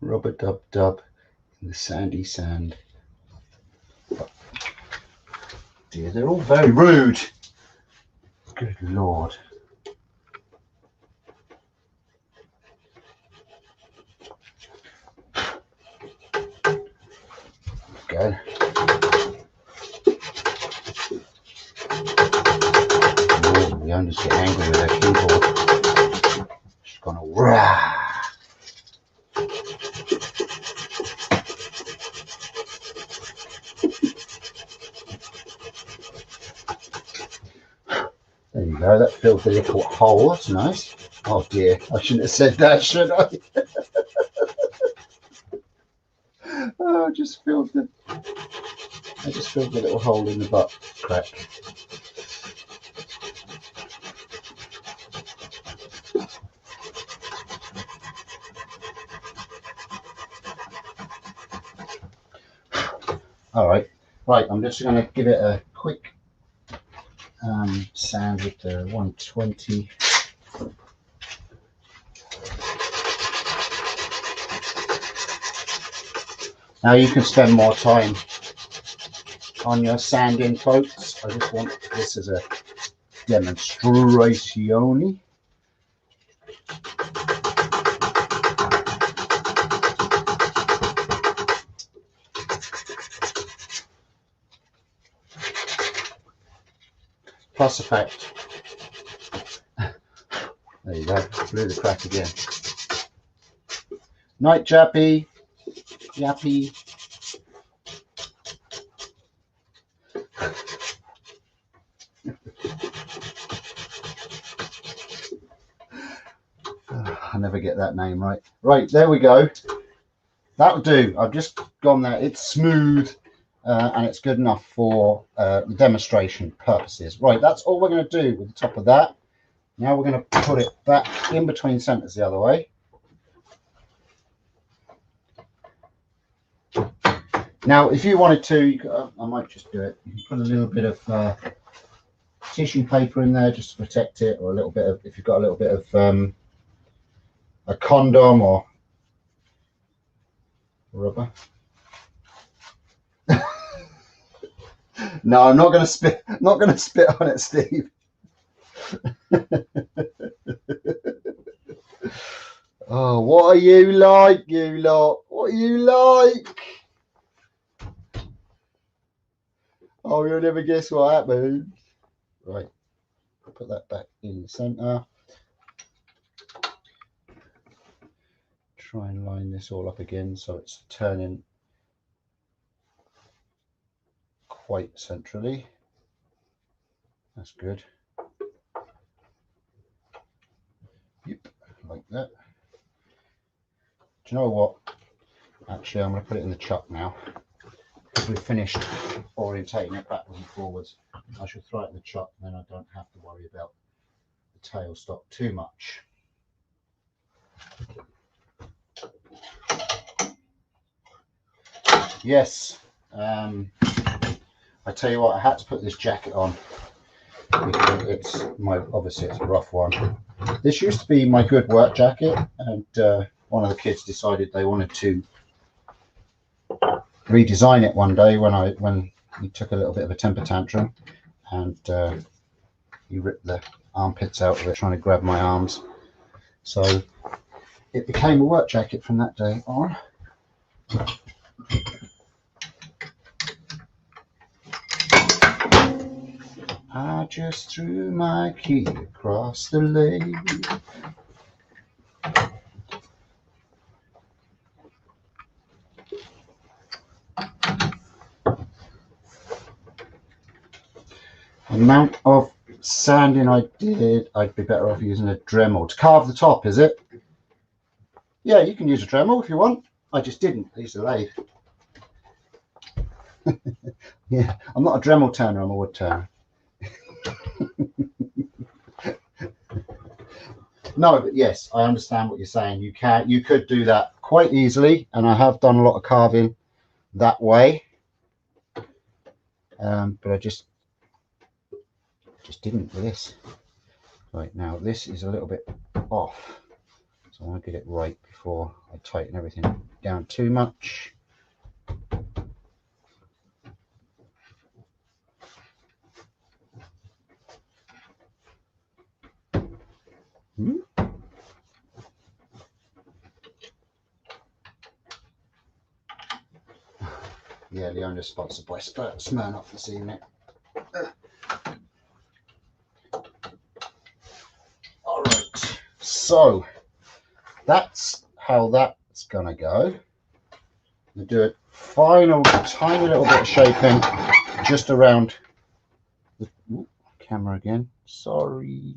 Rubadubwood in the sandy sand. Oh, dear, they're all very rude. Good Lord. Go. The owners get angry with their keyboard. She's gonna rah. There you go, that filled the little hole. That's nice. Oh dear, I shouldn't have said that, should I? Oh, I just filled the little hole in the butt crack. All right, I'm just going to give it a quick sand with the 120. Now you can spend more time on your sanding, folks. I just want this as a demonstration. Plus effect. There you go, blew the crack again. Night, Jappy. Yappy. I never get that name right. Right, there we go. That'll do. I've just gone there. It's smooth and it's good enough for the demonstration purposes. Right, that's all we're going to do with the top of that. Now we're going to put it back in between centers the other way. Now, if you wanted to, you could, I might just do it. You can put a little bit of tissue paper in there just to protect it, or a little bit of, if you've got a little bit of a condom or rubber. No, I'm not going to spit. Not going to spit on it, Steve. Oh, what are you like, you lot? What are you like? Oh, you'll never guess what happened. Right, put that back in the center. Try and line this all up again so it's turning quite centrally. That's good. Yep, like that. Do you know what? Actually, I'm going to put it in the chuck now. We've finished orientating it backwards and forwards. I should throw it in the chuck, and then I don't have to worry about the tailstock too much. Yes, I tell you what, I had to put this jacket on because it's obviously it's a rough one. This used to be my good work jacket, and one of the kids decided they wanted to redesign it one day when he took a little bit of a temper tantrum, and he ripped the armpits out of it trying to grab my arms. So it became a work jacket from that day on. I just threw my key across the lake. Amount of sanding I did, I'd be better off using a Dremel to carve the top, is it? Yeah, you can use a Dremel if you want. I just didn't. I used a lathe. Yeah, I'm not a Dremel turner, I'm a wood turner. No, but yes, I understand what you're saying. You could do that quite easily, and I have done a lot of carving that way. But I just didn't with this. Right, now this is a little bit off, so I want to get it right before I tighten everything down too much. Yeah, Leona's sponsored by Smirnoff this evening. All right, so that's how that's gonna go. We'll do a final tiny little bit of shaping just around the camera again. Sorry.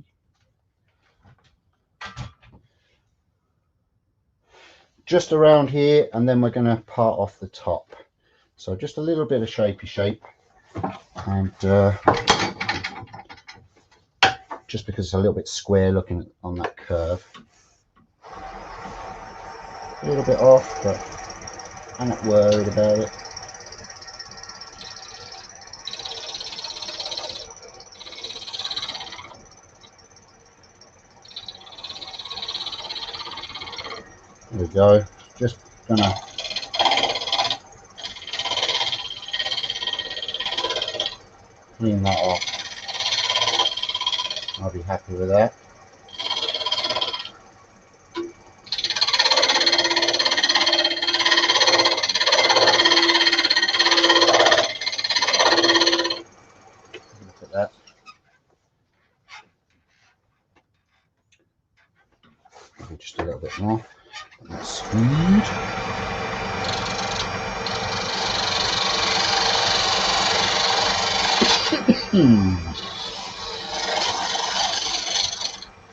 Just around here, and then we're going to part off the top. So just a little bit of shapey shape, and just because it's a little bit square looking on that curve. A little bit off, but I'm not worried about it. There we go. Just gonna clean that off. I'll be happy with that. Look at that. Maybe just a little bit more. That's smooth.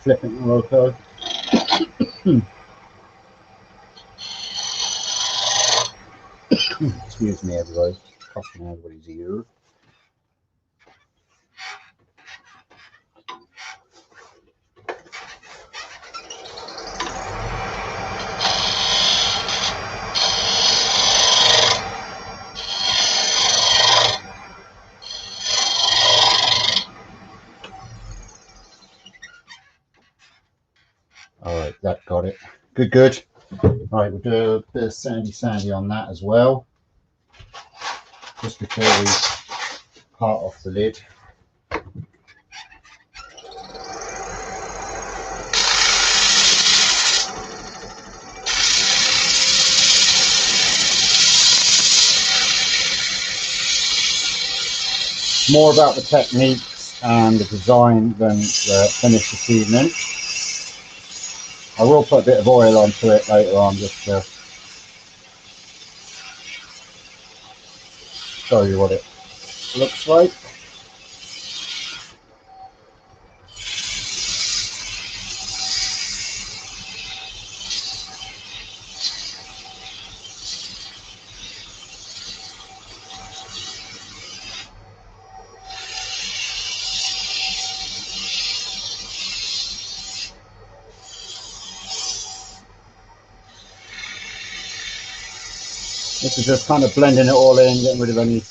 Flipping the loco. Excuse me, everybody. Coughing everybody's ear. All right, that got it. Good, good. All right, we'll do a bit of sandy on that as well, just before we part off the lid. More about the techniques and the design than the finish this evening. I will put a bit of oil onto it later on just to show you what it looks like. This is just kind of blending it all in, getting rid of any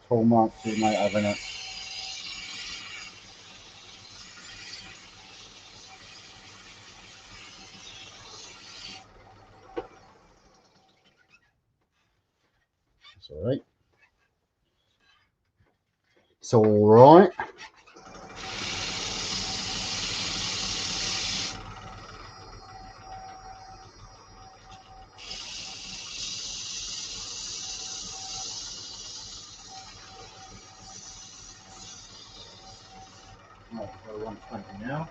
tall marks you might have in it. It's all right. It's all right. Right, we're 120 now.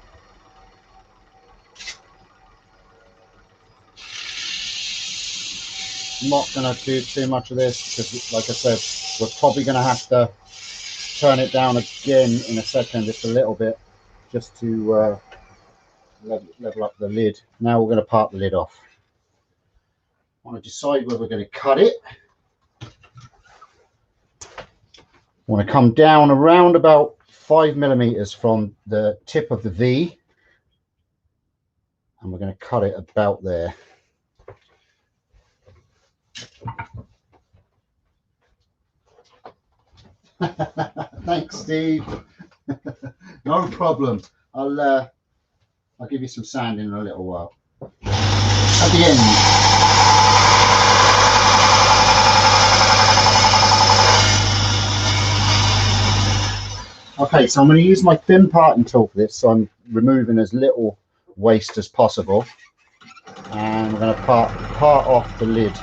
I'm not going to do too much of this because, like I said, we're probably going to have to turn it down again in a second, just a little bit, just to level up the lid. Now we're going to part the lid off. I want to decide where we're going to cut it. I want to come down around about 5mm from the tip of the V, and we're going to cut it about there. Thanks, Steve. No problem. I'll give you some sand in a little while. At the end. Okay, so I'm going to use my thin parting tool for this, so I'm removing as little waste as possible, and we're going to part off the lid.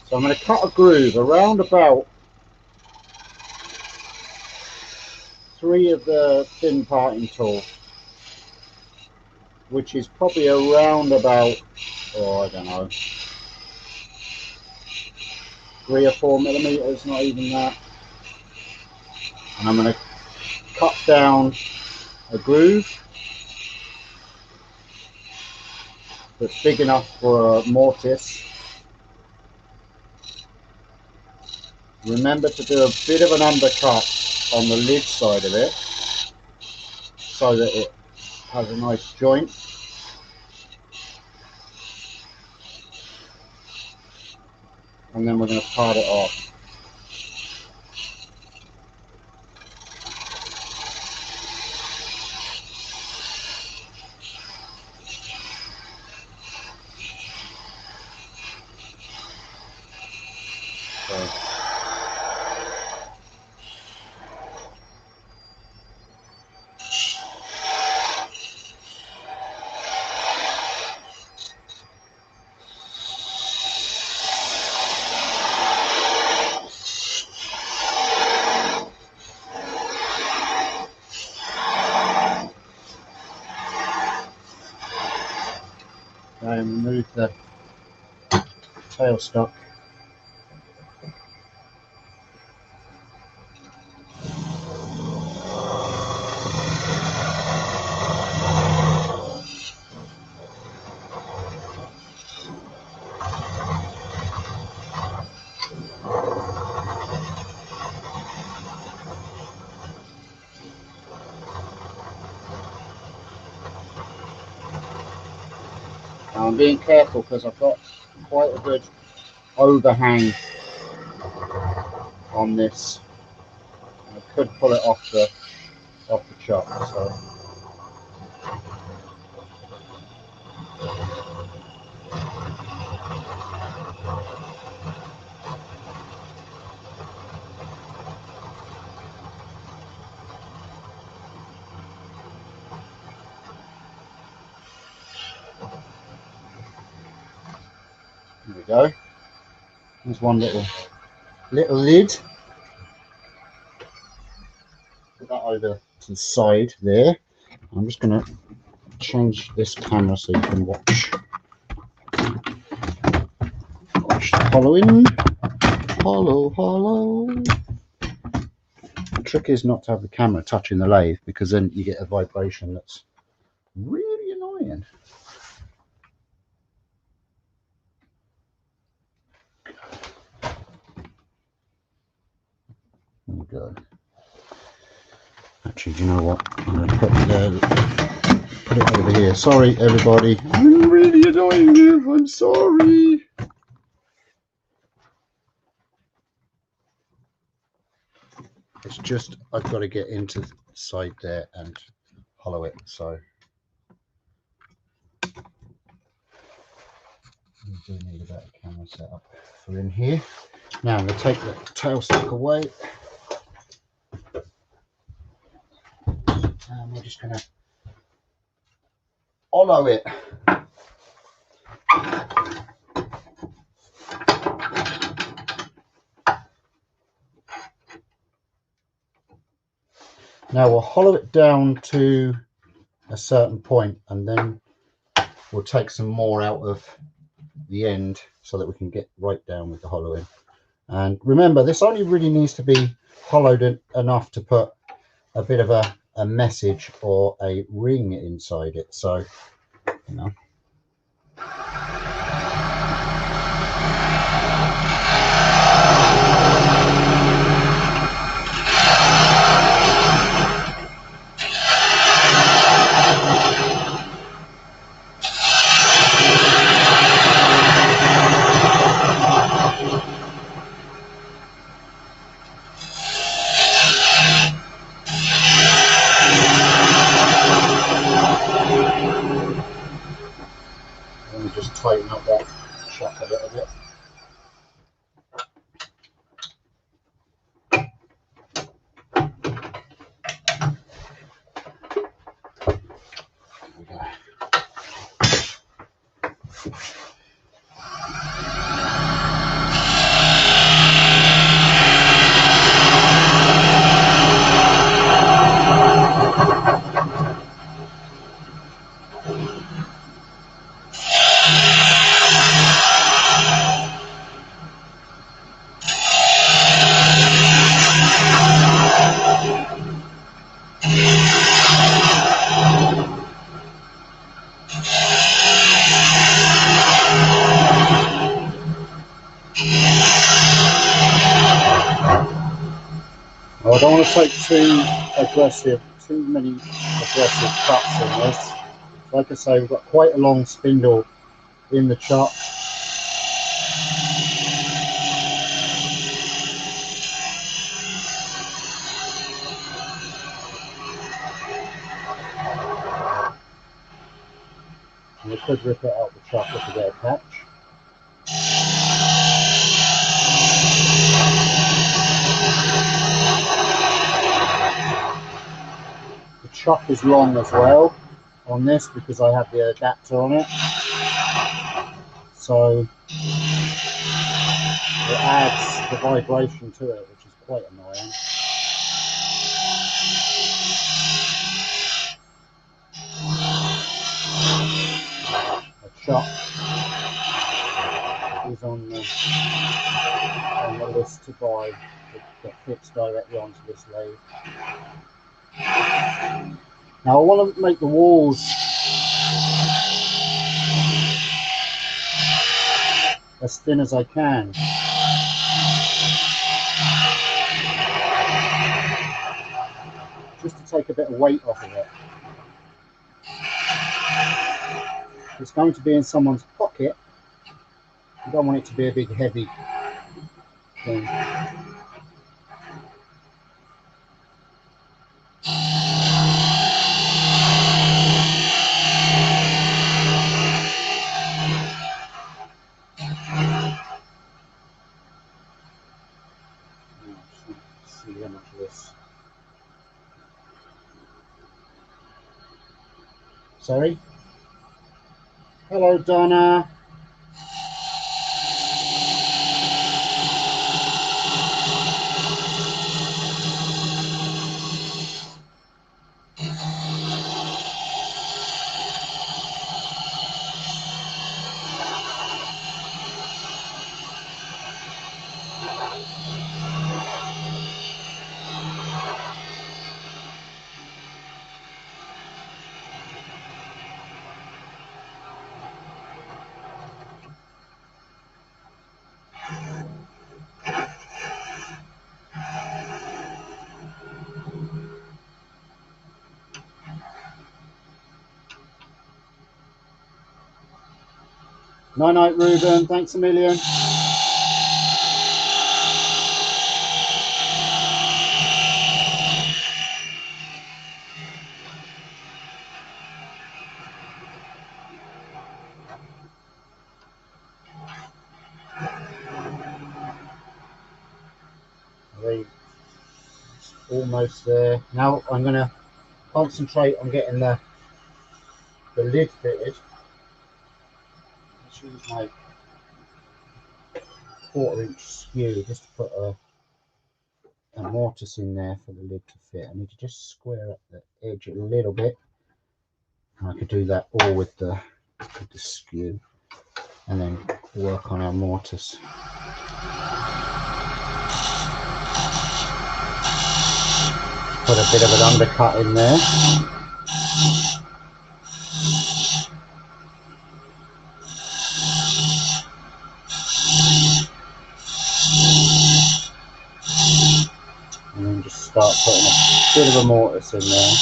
So I'm going to cut a groove around about 3 of the thin parting tool, which is probably around about, oh, I don't know, 3 or 4mm, not even that. And I'm going to cut down a groove that's big enough for a mortise. Remember to do a bit of an undercut on the lid side of it so that it has a nice joint. And then we're going to part it off. And remove the tailstock. Now I'm being careful because I've got quite a good overhang on this. I could pull it off the chop. So. There we go. There's one little lid. Put that over to the side there. I'm just going to change this camera so you can watch the hollowing. Hollow. The trick is not to have the camera touching the lathe, because then you get a vibration that's really annoying. There we go. Actually, do you know what? I'm going to put it over here. Sorry, everybody. I'm really annoying you. I'm sorry. It's just I've got to get into the side there and hollow it. So we do need a better camera setup for in here. Now I'm going to take the tailstock away. And we're just going to hollow it. Now we'll hollow it down to a certain point, and then we'll take some more out of the end so that we can get right down with the hollowing. And remember, this only really needs to be hollowed enough to put a bit of a message or a ring inside it. So, you know. Tighten up that chuck a little bit. There we go. I don't want to take too many aggressive cuts in this. Like I say, we've got quite a long spindle in the chop. And we could rip it out the chop if we get a patch. The chuck is long as well on this because I have the adapter on it, so it adds the vibration to it, which is quite annoying. The chuck is on the list to buy that fits directly onto this lathe. Now I want to make the walls as thin as I can. Just to take a bit of weight off of it. it's going to be in someone's pocket. You don't want it to be a big heavy thing. See how much of this. Sorry. Hello, Donna. Night night, Ruben. Thanks a million. Almost there. Now I'm going to concentrate on getting the lid fitted. Let's use my 1/4-inch skew just to put a mortise in there for the lid to fit. I need to just square up the edge a little bit. And I could do that all with the skew and then work on our mortise. Put a bit of an undercut in there. And then just start putting a bit of a mortise in there.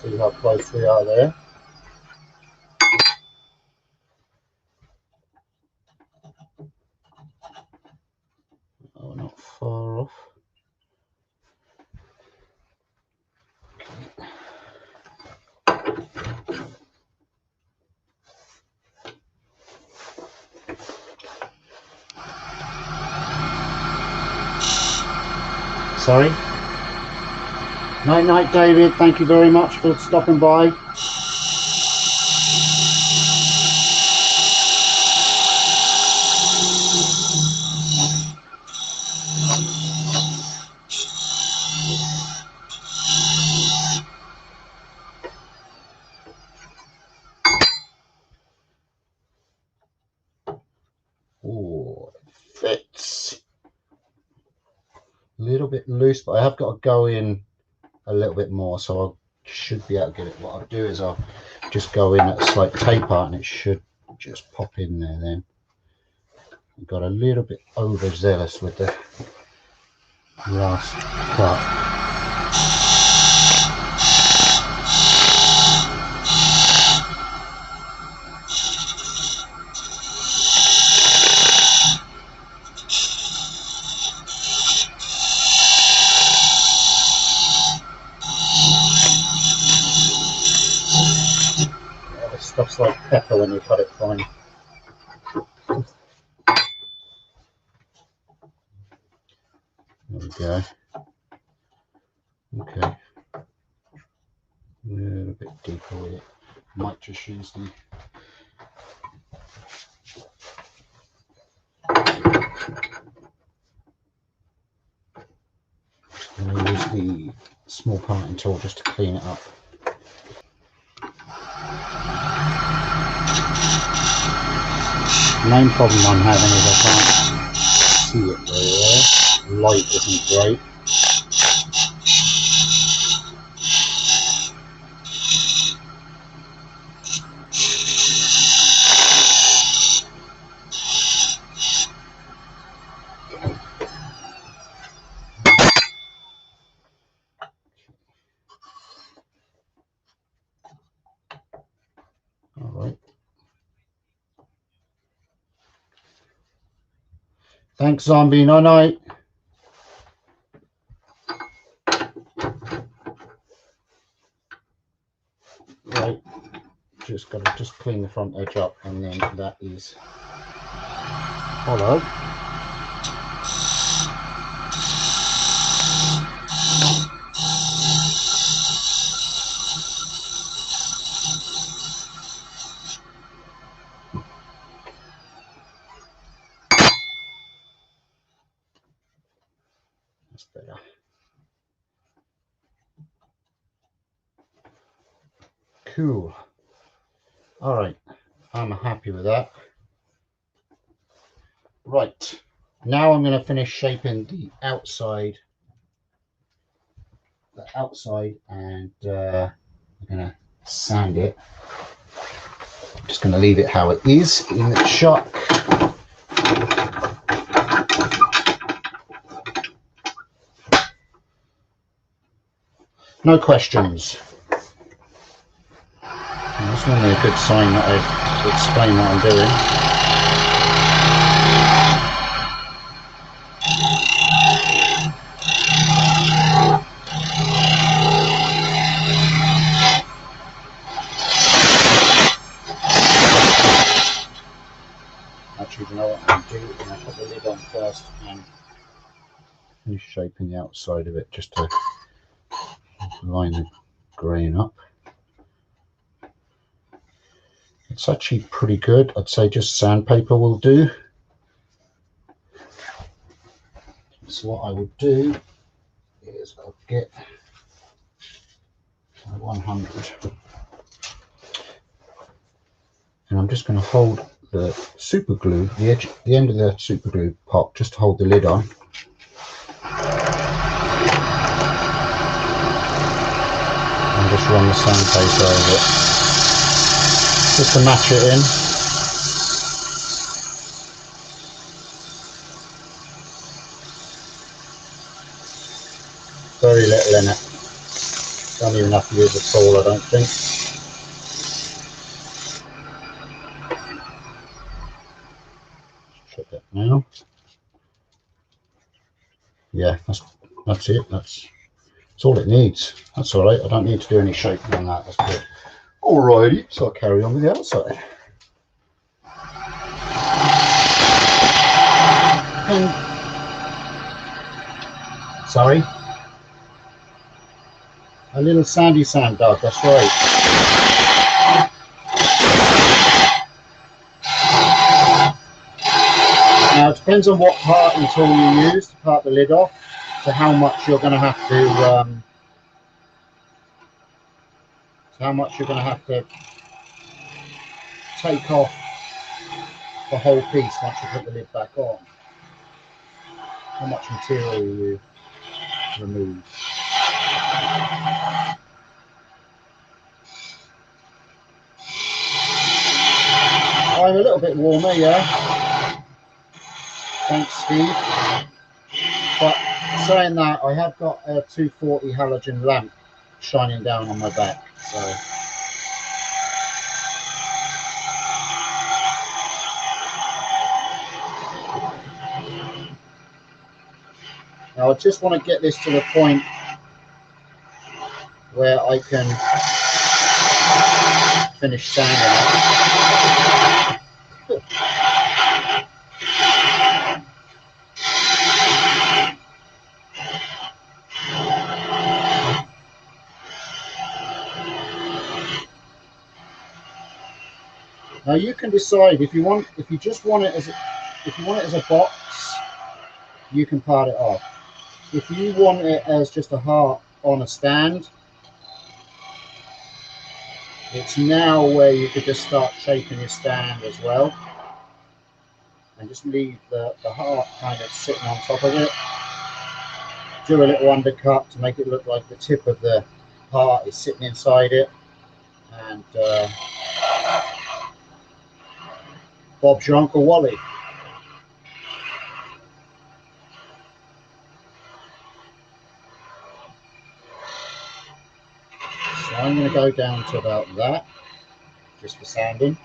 See how close we are there. Oh, not far off. Sorry. Night night, David. Thank you very much for stopping by. Oh, it fits. A little bit loose, but I have got to go in a little bit more, so I should be able to get it. What I'll do is I'll just go in at a slight taper and it should just pop in there then. I got a little bit overzealous with the last cut. Stuff's like pepper when you cut it fine. There we go. Okay. A little bit deeper with it. Might just use the I'm going to use the small parting tool just to clean it up. The main problem I'm having is I can't see it very well. Light isn't great. Thanks, Zombie. Night night. Right, just got to just clean the front edge up, and then that is hollow. That's better. Cool. All right, I'm happy with that. Right, now I'm going to finish shaping the outside, and I'm going to sand it. I'm just going to leave it how it is in the chuck. No questions. That's normally a good sign that I explain what I'm doing. Actually, you know what I'm going to do? I'm going to put the lid on first and finish shaping the outside of it just to line the grain up. It's actually pretty good. I'd say just sandpaper will do. So what I would do is I'll get my 100, and I'm just going to hold the super glue, the end of the super glue pot, just to hold the lid on. And just run the sandpaper over it, just to match it in. Very little in it. Don't even have to use a tool, I don't think. Check that now. Yeah, that's it. That's all it needs. That's all right. I don't need to do any shaping on that. That's good. Alrighty, so I'll carry on with the outside. Sorry. A little sandy sand dog, that's right. Now it depends on what parting tool you use to part the lid off, to how much you're going to have to take off the whole piece once you put the lid back on. How much material you remove. I'm a little bit warmer, yeah. Thanks, Steve. But saying that, I have got a 240 halogen lamp shining down on my back, so. Now I just want to get this to the point where I can finish sanding it. Now you can decide if you just want it as a box, you can part it off. If you want it as just a heart on a stand, it's now where you could just start shaping your stand as well, and just leave the heart kind of sitting on top of it. Do a little undercut to make it look like the tip of the heart is sitting inside it, and Bob's your Uncle Wally. So I'm going to go down to about that, just for sanding.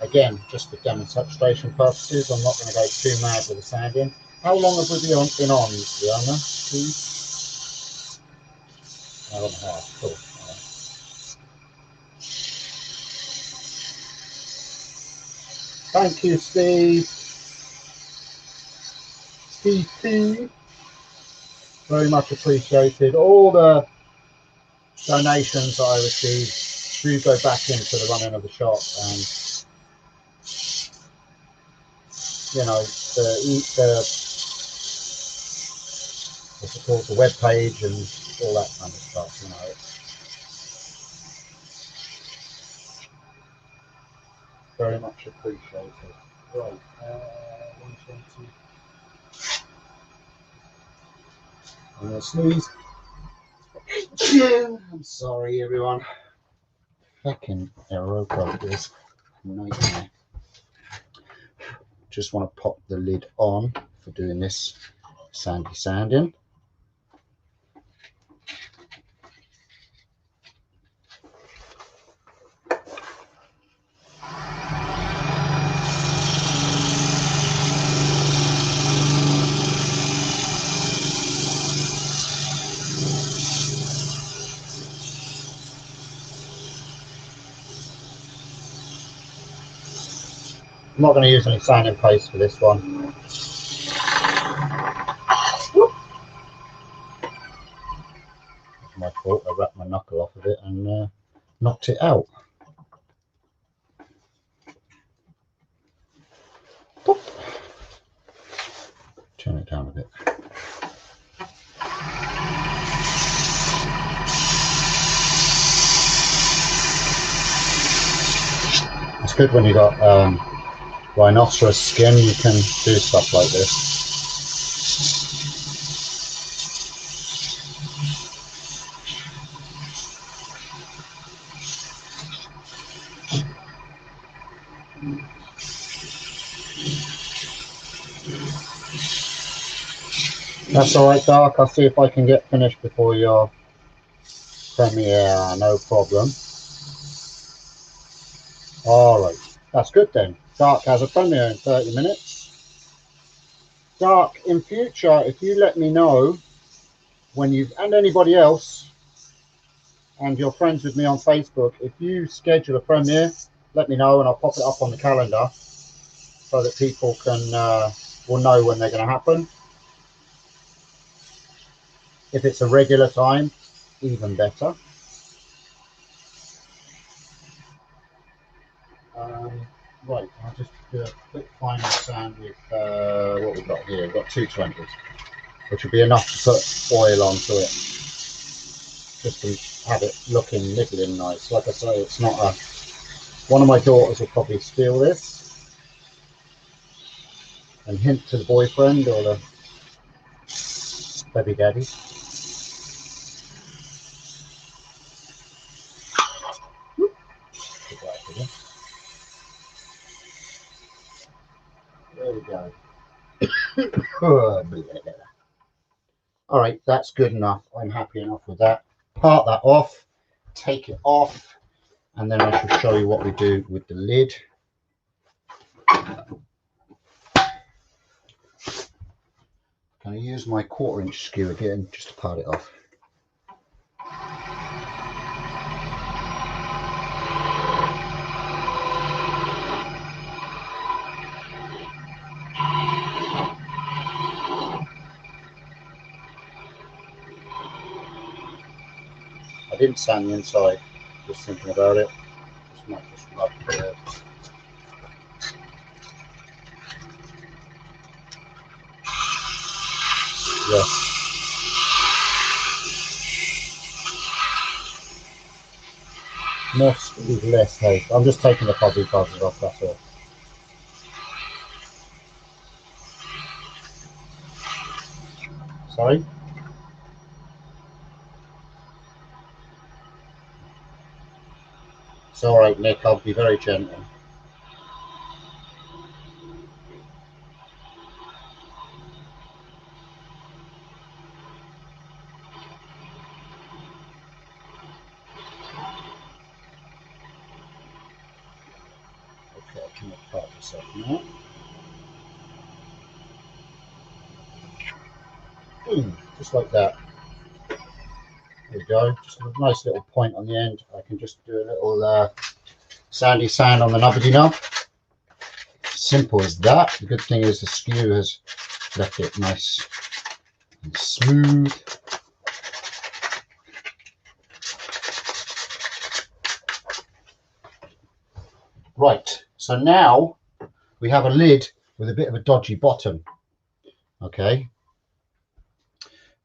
Again, just for demonstration purposes, I'm not going to go too mad with the sanding. How long have we been on, Leona? 2 hours and a half. Cool. Thank you, Steve. Steve P. Very much appreciated. All the donations that I received do go back into the running of the shop, and you know, what's it called, the web page and all that kind of stuff. You know, it's very much appreciated. Right, 120. I'm gonna sneeze. I'm sorry, everyone. Fucking aeroprop is a nightmare. Just want to pop the lid on for doing this sandy sanding. I'm not going to use any sanding paste for this one. That's my fault. I wrapped my knuckle off of it and knocked it out. Boop. Turn it down a bit. It's good when you got rhinoceros skin, you can do stuff like this. That's alright, Dark. I'll see if I can get finished before your premiere, no problem. Alright, that's good then. Dark has a premiere in 30 minutes. Dark, in future, if you let me know when you've, and anybody else, and you're friends with me on Facebook, if you schedule a premiere, let me know and I'll pop it up on the calendar so that people can will know when they're going to happen. If it's a regular time, even better. Right, I'll just do a quick final sand with what we've got here. We've got 220s, which will be enough to put oil onto it, just to have it looking middling nice. Like I say, it's not a... One of my daughters will probably steal this and hint to the boyfriend or the baby daddy. There we go. All right, that's good enough. I'm happy enough with that. Part that off, take it off, and then I shall show you what we do with the lid. Can I use my 1/4 inch skew again just to part it off? I didn't sand the inside, just thinking about it. Just might just rub the yeah. More speed, less haste. I'm just taking the fuzzy buzzers off, that's all. Sorry? It's all right, Nick. I'll be very gentle. Okay, can I part this up now? Boom, just like that. There we go. Just a nice little point on the end. I can just do a little sandy sand on the nubbity knob. Simple as that. The good thing is the skew has left it nice and smooth. Right, so now we have a lid with a bit of a dodgy bottom. Okay,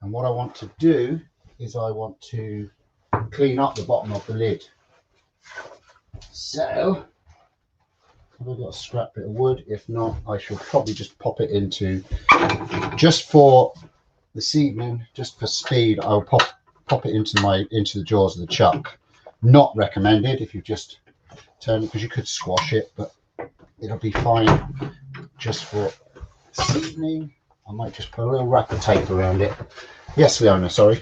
and what I want to do is I want to clean up the bottom of the lid. So have I got a scrap bit of wood? If not, I shall probably just pop it into, just for this evening, just for speed, I'll pop it into the jaws of the chuck. Not recommended if you just turn it, because you could squash it, but it'll be fine just for this evening. I might just put a little wrap of tape around it. Yes, Leona, sorry.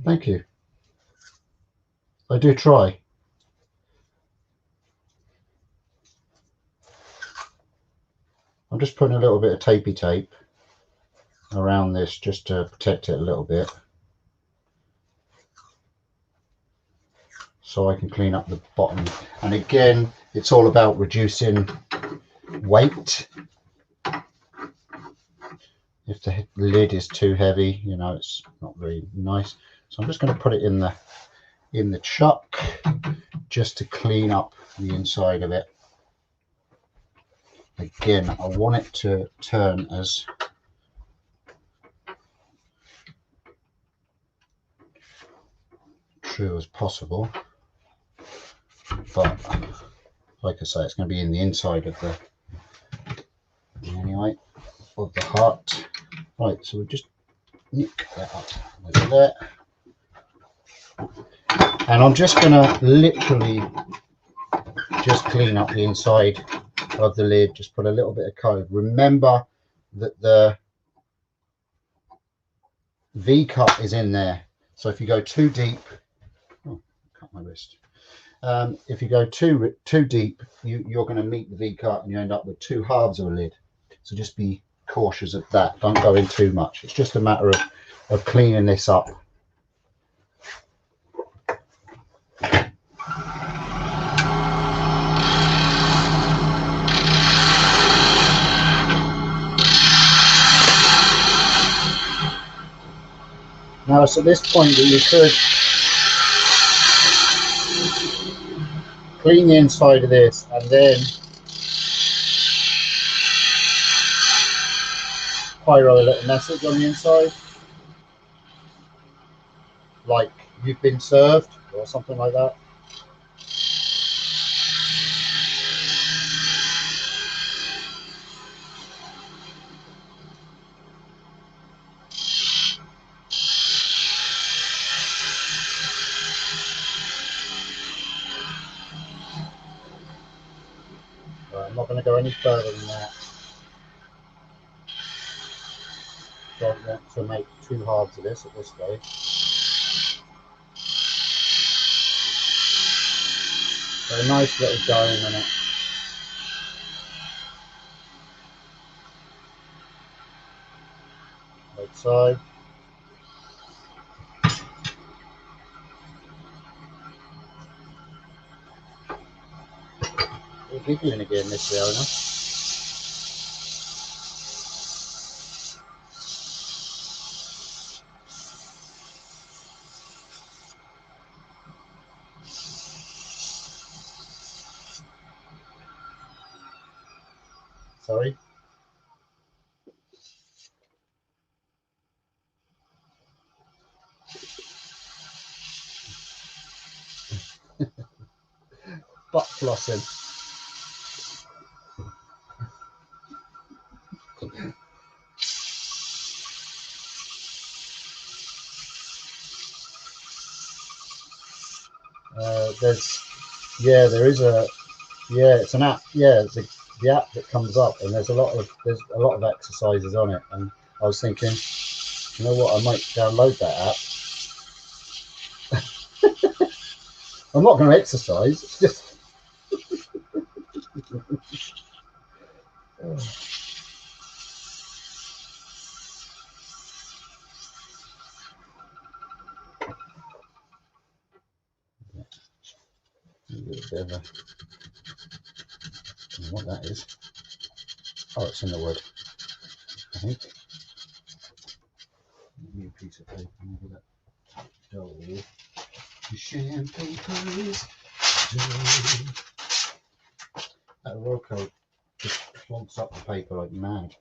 Thank you. I do try. I'm just putting a little bit of tapey tape around this just to protect it a little bit, so I can clean up the bottom. And again, it's all about reducing weight. If the lid is too heavy, you know, it's not very nice. So I'm just going to put it in the chuck just to clean up the inside of it. Again, I want it to turn as true as possible, but like I say, it's going to be in the inside of the of the heart. Right, so we'll just nick that up over there, and I'm just going to literally just clean up the inside of the lid. Just put a little bit of code. Remember that the V cut is in there, so if you go too deep, oh, cut my wrist. If you go too deep, you're going to meet the V cut and you end up with two halves of a lid. So just be cautious of that. Don't go in too much. It's just a matter of cleaning this up. Now it's at this point that you could clean the inside of this and then pyro a little message on the inside, like "you've been served" or something like that. I'm not going to go any further than that. Don't want to make two halves of this at this stage. So a nice little dome in it. Both sides. You're giggling again, Miss Leona. Sorry. Butt flossing. It's an app. Yeah, it's the app that comes up, and there's a lot of exercises on it. And I was thinking, You know what? I might download that app. I'm not going to exercise. It's just. A little bit of a, I don't know what that is. Oh, it's in the wood, I think. New piece of paper. Look at that. Dull. Sandpaper. That Rocco just clogs up the paper like mad.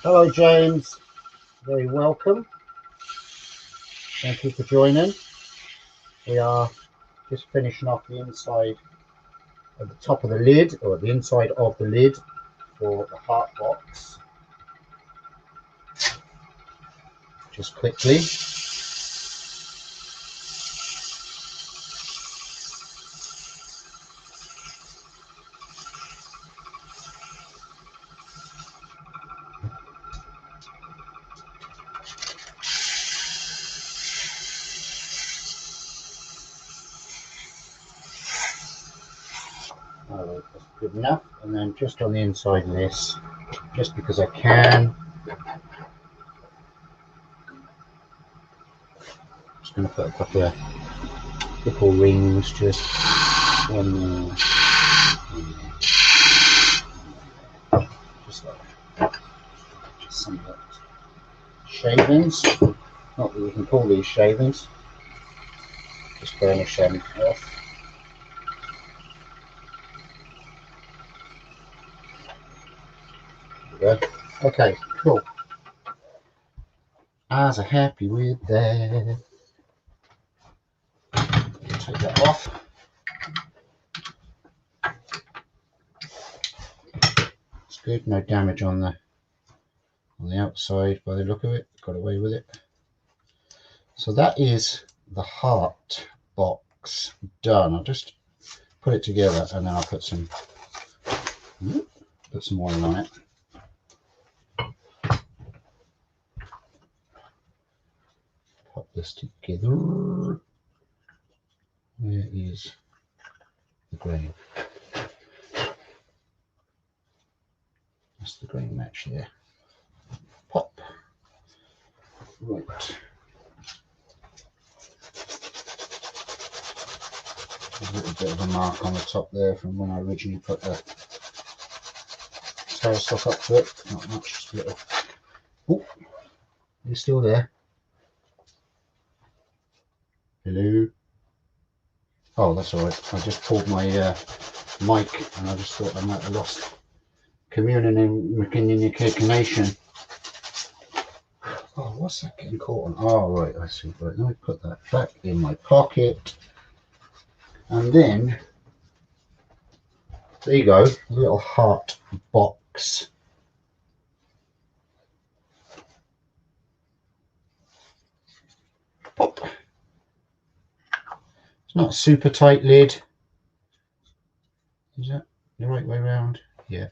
Hello James, very welcome. Thank you for joining. We are just finishing off the inside at the top of the lid, or the inside of the lid for the heart box. Just quickly. Alright, that's good enough. And then just on the inside of this, just because I can, just going to put a couple of little rings just one there, just like that. Just some of that shavings, not that we can call these shavings, just burnish them off. There we go. Okay, cool. Eyes are happy with that. Take that off. It's good, no damage on the outside by the look of it. Got away with it. So that is the heart box done. I'll just put it together and then I'll put some oil on it. Pop this together. Where is the grain? That's the grain match there. Pop. Right. There's a little bit of a mark on the top there from when I originally put the tail stock up to it. Not much, just a little. Oh, you're still there. Hello. Oh, that's all right. I just pulled my mic and I just thought I might have lost communication. Oh, what's that getting caught on? Oh, right, I see. Right, let me put that back in my pocket. And then, there you go, a little heart box. Pop. It's not a super tight lid. Is that the right way around? Yeah.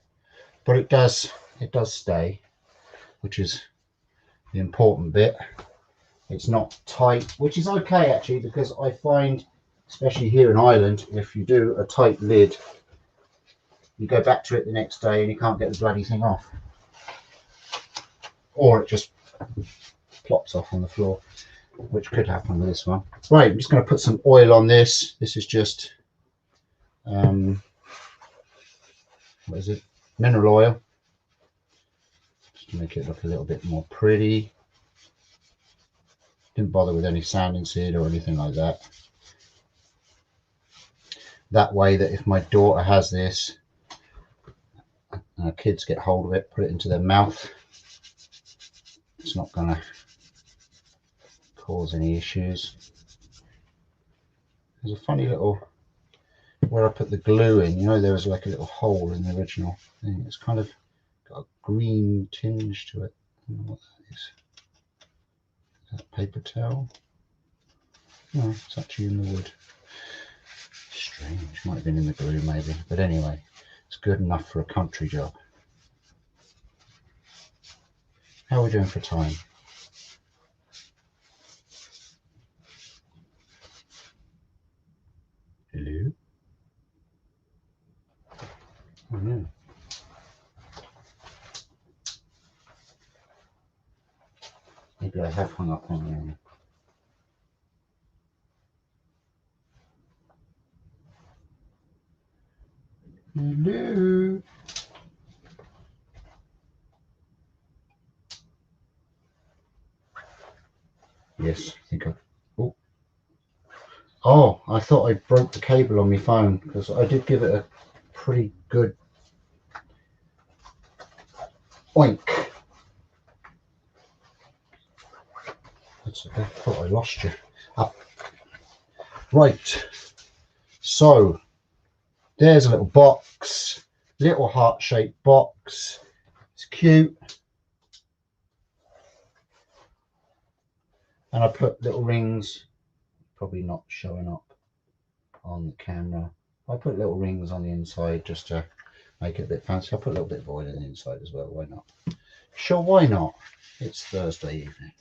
But it does stay, which is the important bit. It's not tight, which is okay actually, because I find, especially here in Ireland, if you do a tight lid, you go back to it the next day and you can't get the bloody thing off. Or it just plops off on the floor, which could happen with this one. Right, I'm just going to put some oil on this. This is just, what is it? Mineral oil. Just to make it look a little bit more pretty. Didn't bother with any sanding seed or anything like that. That way that if my daughter has this and her kids get hold of it, put it into their mouth, it's not going to cause any issues. There's a funny little think where I put the glue in, you know, there was like a little hole in the original thing. It's kind of got a green tinge to it. I don't know what that is. Is that paper towel? No, it's actually in the wood. Strange, might have been in the glue maybe, but anyway, it's good enough for a country job. How are we doing for time? Hello? Oh no. Maybe I have hung up on you. Hello? Yes, I think I... Oh. Oh, I thought I broke the cable on my phone because I did give it a pretty good oink. I thought I lost you. Up. Right. So there's a little box, little heart-shaped box. It's cute. And I put little rings, probably not showing up on the camera. I put little rings on the inside just to make it a bit fancy. I put a little bit of oil on the inside as well. Why not? Sure, why not? It's Thursday evening.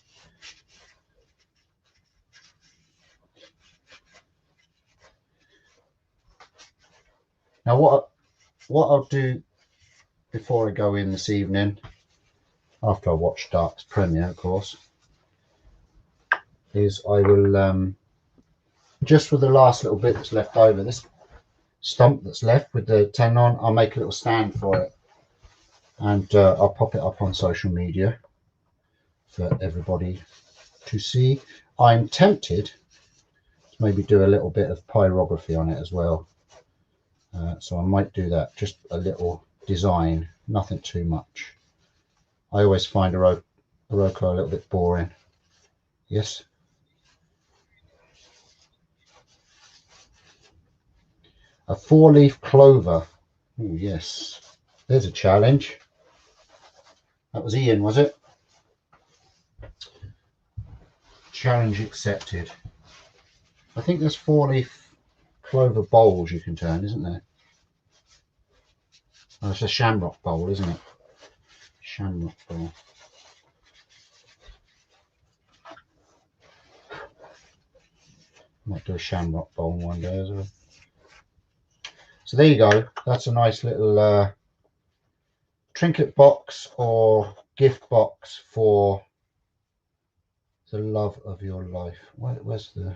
Now what I'll do before I go in this evening, after I watch Dark's premiere, of course, is I will just for the last little bit that's left over, this stump that's left with the 10 on, I'll make a little stand for it, and I'll pop it up on social media for everybody to see. I'm tempted to maybe do a little bit of pyrography on it as well. So I might do that, just a little design, nothing too much. I always find Iroko a little bit boring. Yes. A 4-leaf clover. Oh yes, there's a challenge. That was Ian, was it? Challenge accepted. I think there's 4-leaf clover bowls you can turn, isn't there? Oh, it's a shamrock bowl, isn't it? Shamrock bowl. Might do a shamrock bowl one day as well. So there you go. That's a nice little trinket box or gift box for the love of your life. Where's the...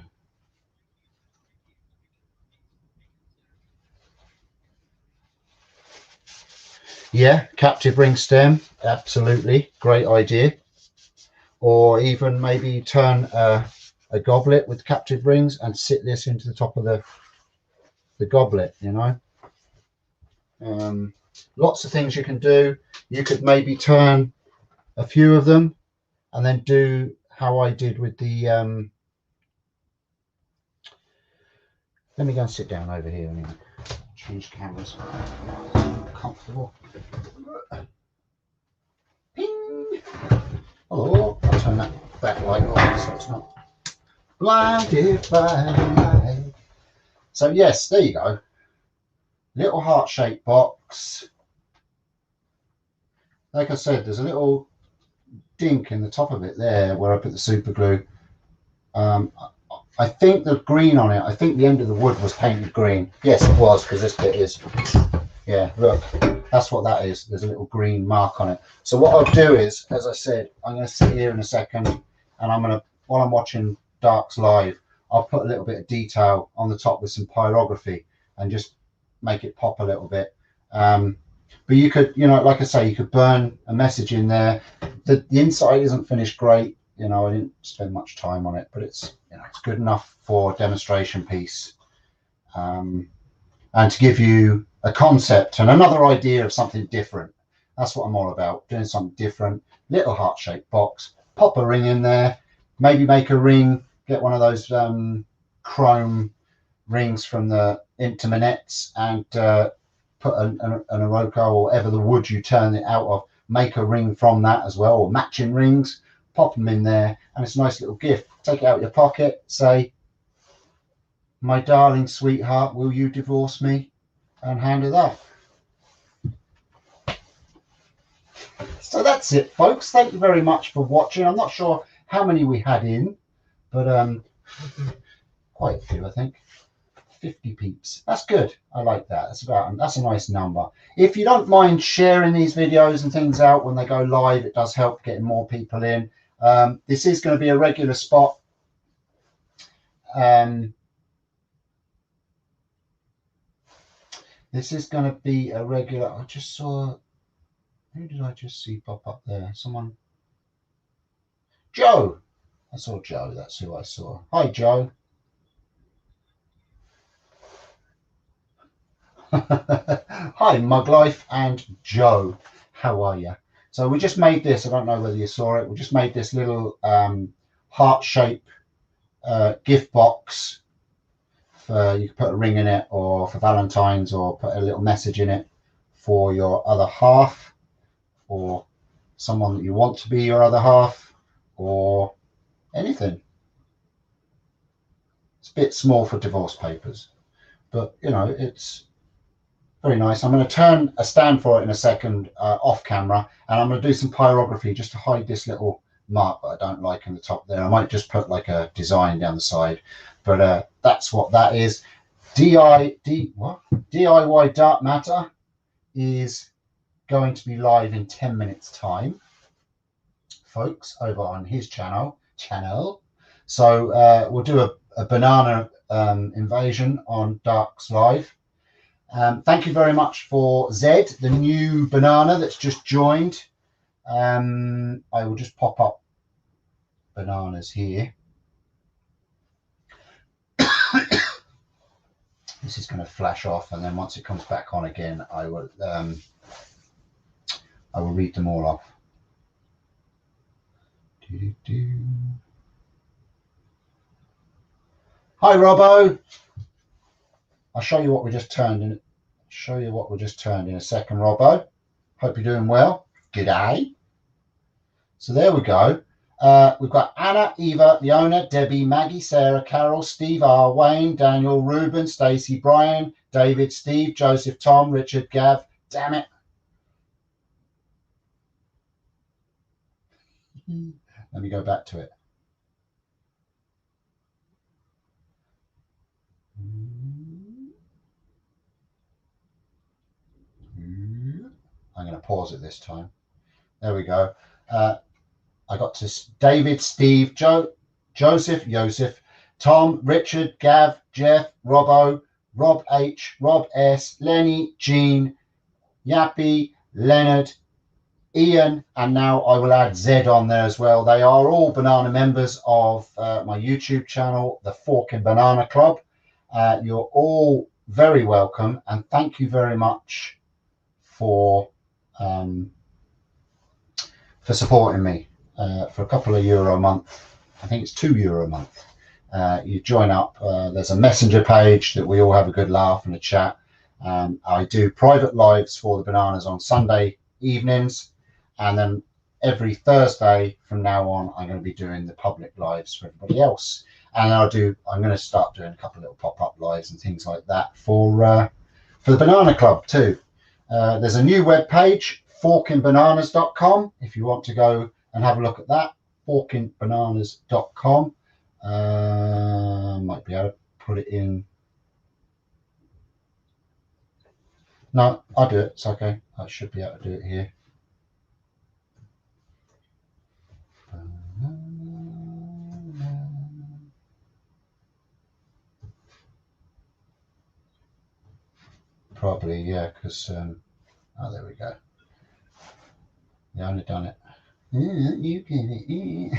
Yeah, captive ring stem, absolutely, great idea. Or even maybe turn a goblet with captive rings and sit this into the top of the goblet, you know. Lots of things you can do. You could maybe turn a few of them and then do how I did with the let me go and sit down over here and change cameras. Comfortable. Ping. Oh, I'll turn that backlight on so it's not blinded by the light. So yes, there you go. Little heart-shaped box. Like I said, there's a little dink in the top of it there where I put the super glue. I think the green on it, I think the end of the wood was painted green. Yes, it was, because this bit is. Yeah, look, that's what that is. There's a little green mark on it. So what I'll do is, as I said, I'm going to sit here in a second, and I'm going to, while I'm watching Dark's live, I'll put a little bit of detail on the top with some pyrography and just make it pop a little bit. But you could, you know, like I say, you could burn a message in there. The inside isn't finished great. You know, I didn't spend much time on it, but it's, you know, it's good enough for a demonstration piece. And to give you a concept and another idea of something different. That's what I'm all about, doing something different. Little heart-shaped box, pop a ring in there, maybe make a ring, get one of those chrome rings from the into minutes and put an Iroko or whatever the wood you turn it out of, make a ring from that as well, or matching rings, pop them in there, and it's a nice little gift. Take it out of your pocket, say, my darling sweetheart, will you divorce me? And hand it off. So that's it, folks. Thank you very much for watching. I'm not sure how many we had in, but quite a few, I think. 50 peeps. That's good. I like that. That's a nice number. If you don't mind sharing these videos and things out when they go live, it does help getting more people in. This is going to be a regular spot. This is going to be a regular. I just saw. Who did I just see pop up there? Someone. Joe. I saw Joe. That's who I saw. Hi, Joe. Hi, Muglife and Joe. How are you? So we just made this. I don't know whether you saw it. We just made this little heart shape gift box. You can put a ring in it, or for Valentine's, or put a little message in it for your other half, or someone that you want to be your other half, or anything. It's a bit small for divorce papers, but you know, it's very nice. I'm going to turn a stand for it in a second off camera, and I'm going to do some pyrography just to hide this little mark that I don't like in the top there. I might just put like a design down the side, but that's what that is. DIY Dark Matter is going to be live in 10 minutes time, folks, over on his channel. So we'll do a banana invasion on Dark's live. Thank you very much for Zed, the new banana that's just joined. I will just pop up bananas here. This is going to flash off, and then once it comes back on again, I will read them all off. Hi, Robbo. I'll show you what we just turned in. Show you what we just turned in a second, Robbo. Hope you're doing well. G'day. So there we go. We've got Anna, Eva, Leona, Debbie, Maggie, Sarah, Carol, Steve R, Wayne, Daniel, Ruben, Stacey, Brian, David, Steve, Joseph, Tom, Richard, Gav. Damn it. Let me go back to it. I'm going to pause it this time. There we go. I got to David, Steve, Joseph, Tom, Richard, Gav, Jeff, Robbo, Rob H, Rob S, Lenny, Jean, Yappy, Leonard, Ian, and now I will add Zed on there as well. They are all banana members of my YouTube channel, the Fork and Banana Club. You're all very welcome, and thank you very much for supporting me for a couple of euro a month. I think it's €2 a month. You join up. There's a messenger page that we all have a good laugh and a chat. I do private lives for the bananas on Sunday evenings, and then every Thursday from now on I'm going to be doing the public lives for everybody else. And I'm going to start doing a couple of little pop-up lives and things like that for the Banana Club too. There's a new web page, forkinbananas.com, if you want to go and have a look at that. forkinbananas.com. Might be able to put it in. No, I'll do it. It's okay. I should be able to do it here. Probably, yeah, because oh, there we go. Leona done it. You get it.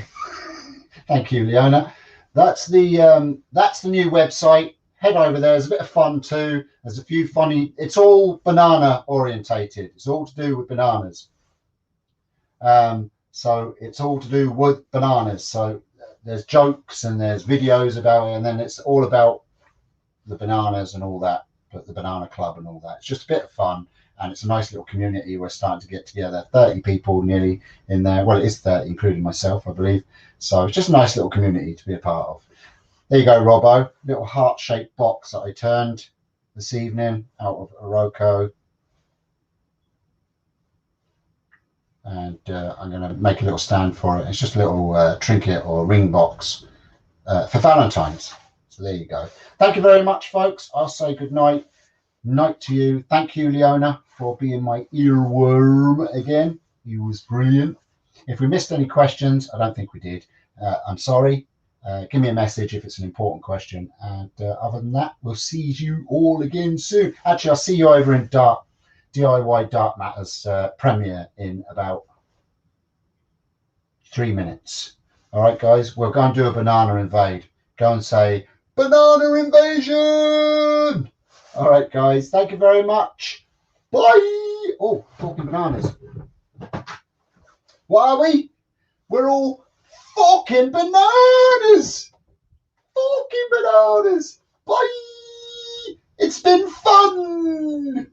Thank you, Leona. That's the new website. Head over there. There's a bit of fun too. There's a few funny. It's all banana orientated. It's all to do with bananas. So it's all to do with bananas. So there's jokes and there's videos about it, and then it's all about the bananas and all that. at the Banana Club and all that. It's just a bit of fun, and it's a nice little community. We're starting to get together, 30 people nearly in there. Well, it is 30, including myself, I believe. So it's just a nice little community to be a part of. There you go, Robbo. Little heart-shaped box that I turned this evening out of Iroko. And I'm going to make a little stand for it. It's just a little trinket or ring box for Valentine's. So there you go. Thank you very much, folks. I'll say good night. Night to you. Thank you, Leona, for being my earworm again. You was brilliant. If we missed any questions, I don't think we did. I'm sorry. Give me a message if it's an important question. And other than that, we'll see you all again soon. Actually, I'll see you over in DIY Dark Matters premiere in about 3 minutes. All right, guys, we'll go and do a banana invade. Go and say, banana invasion! All right, guys, thank you very much. Bye! Oh, talking bananas. What are we? We're all fucking bananas! Fucking bananas! Bye! It's been fun!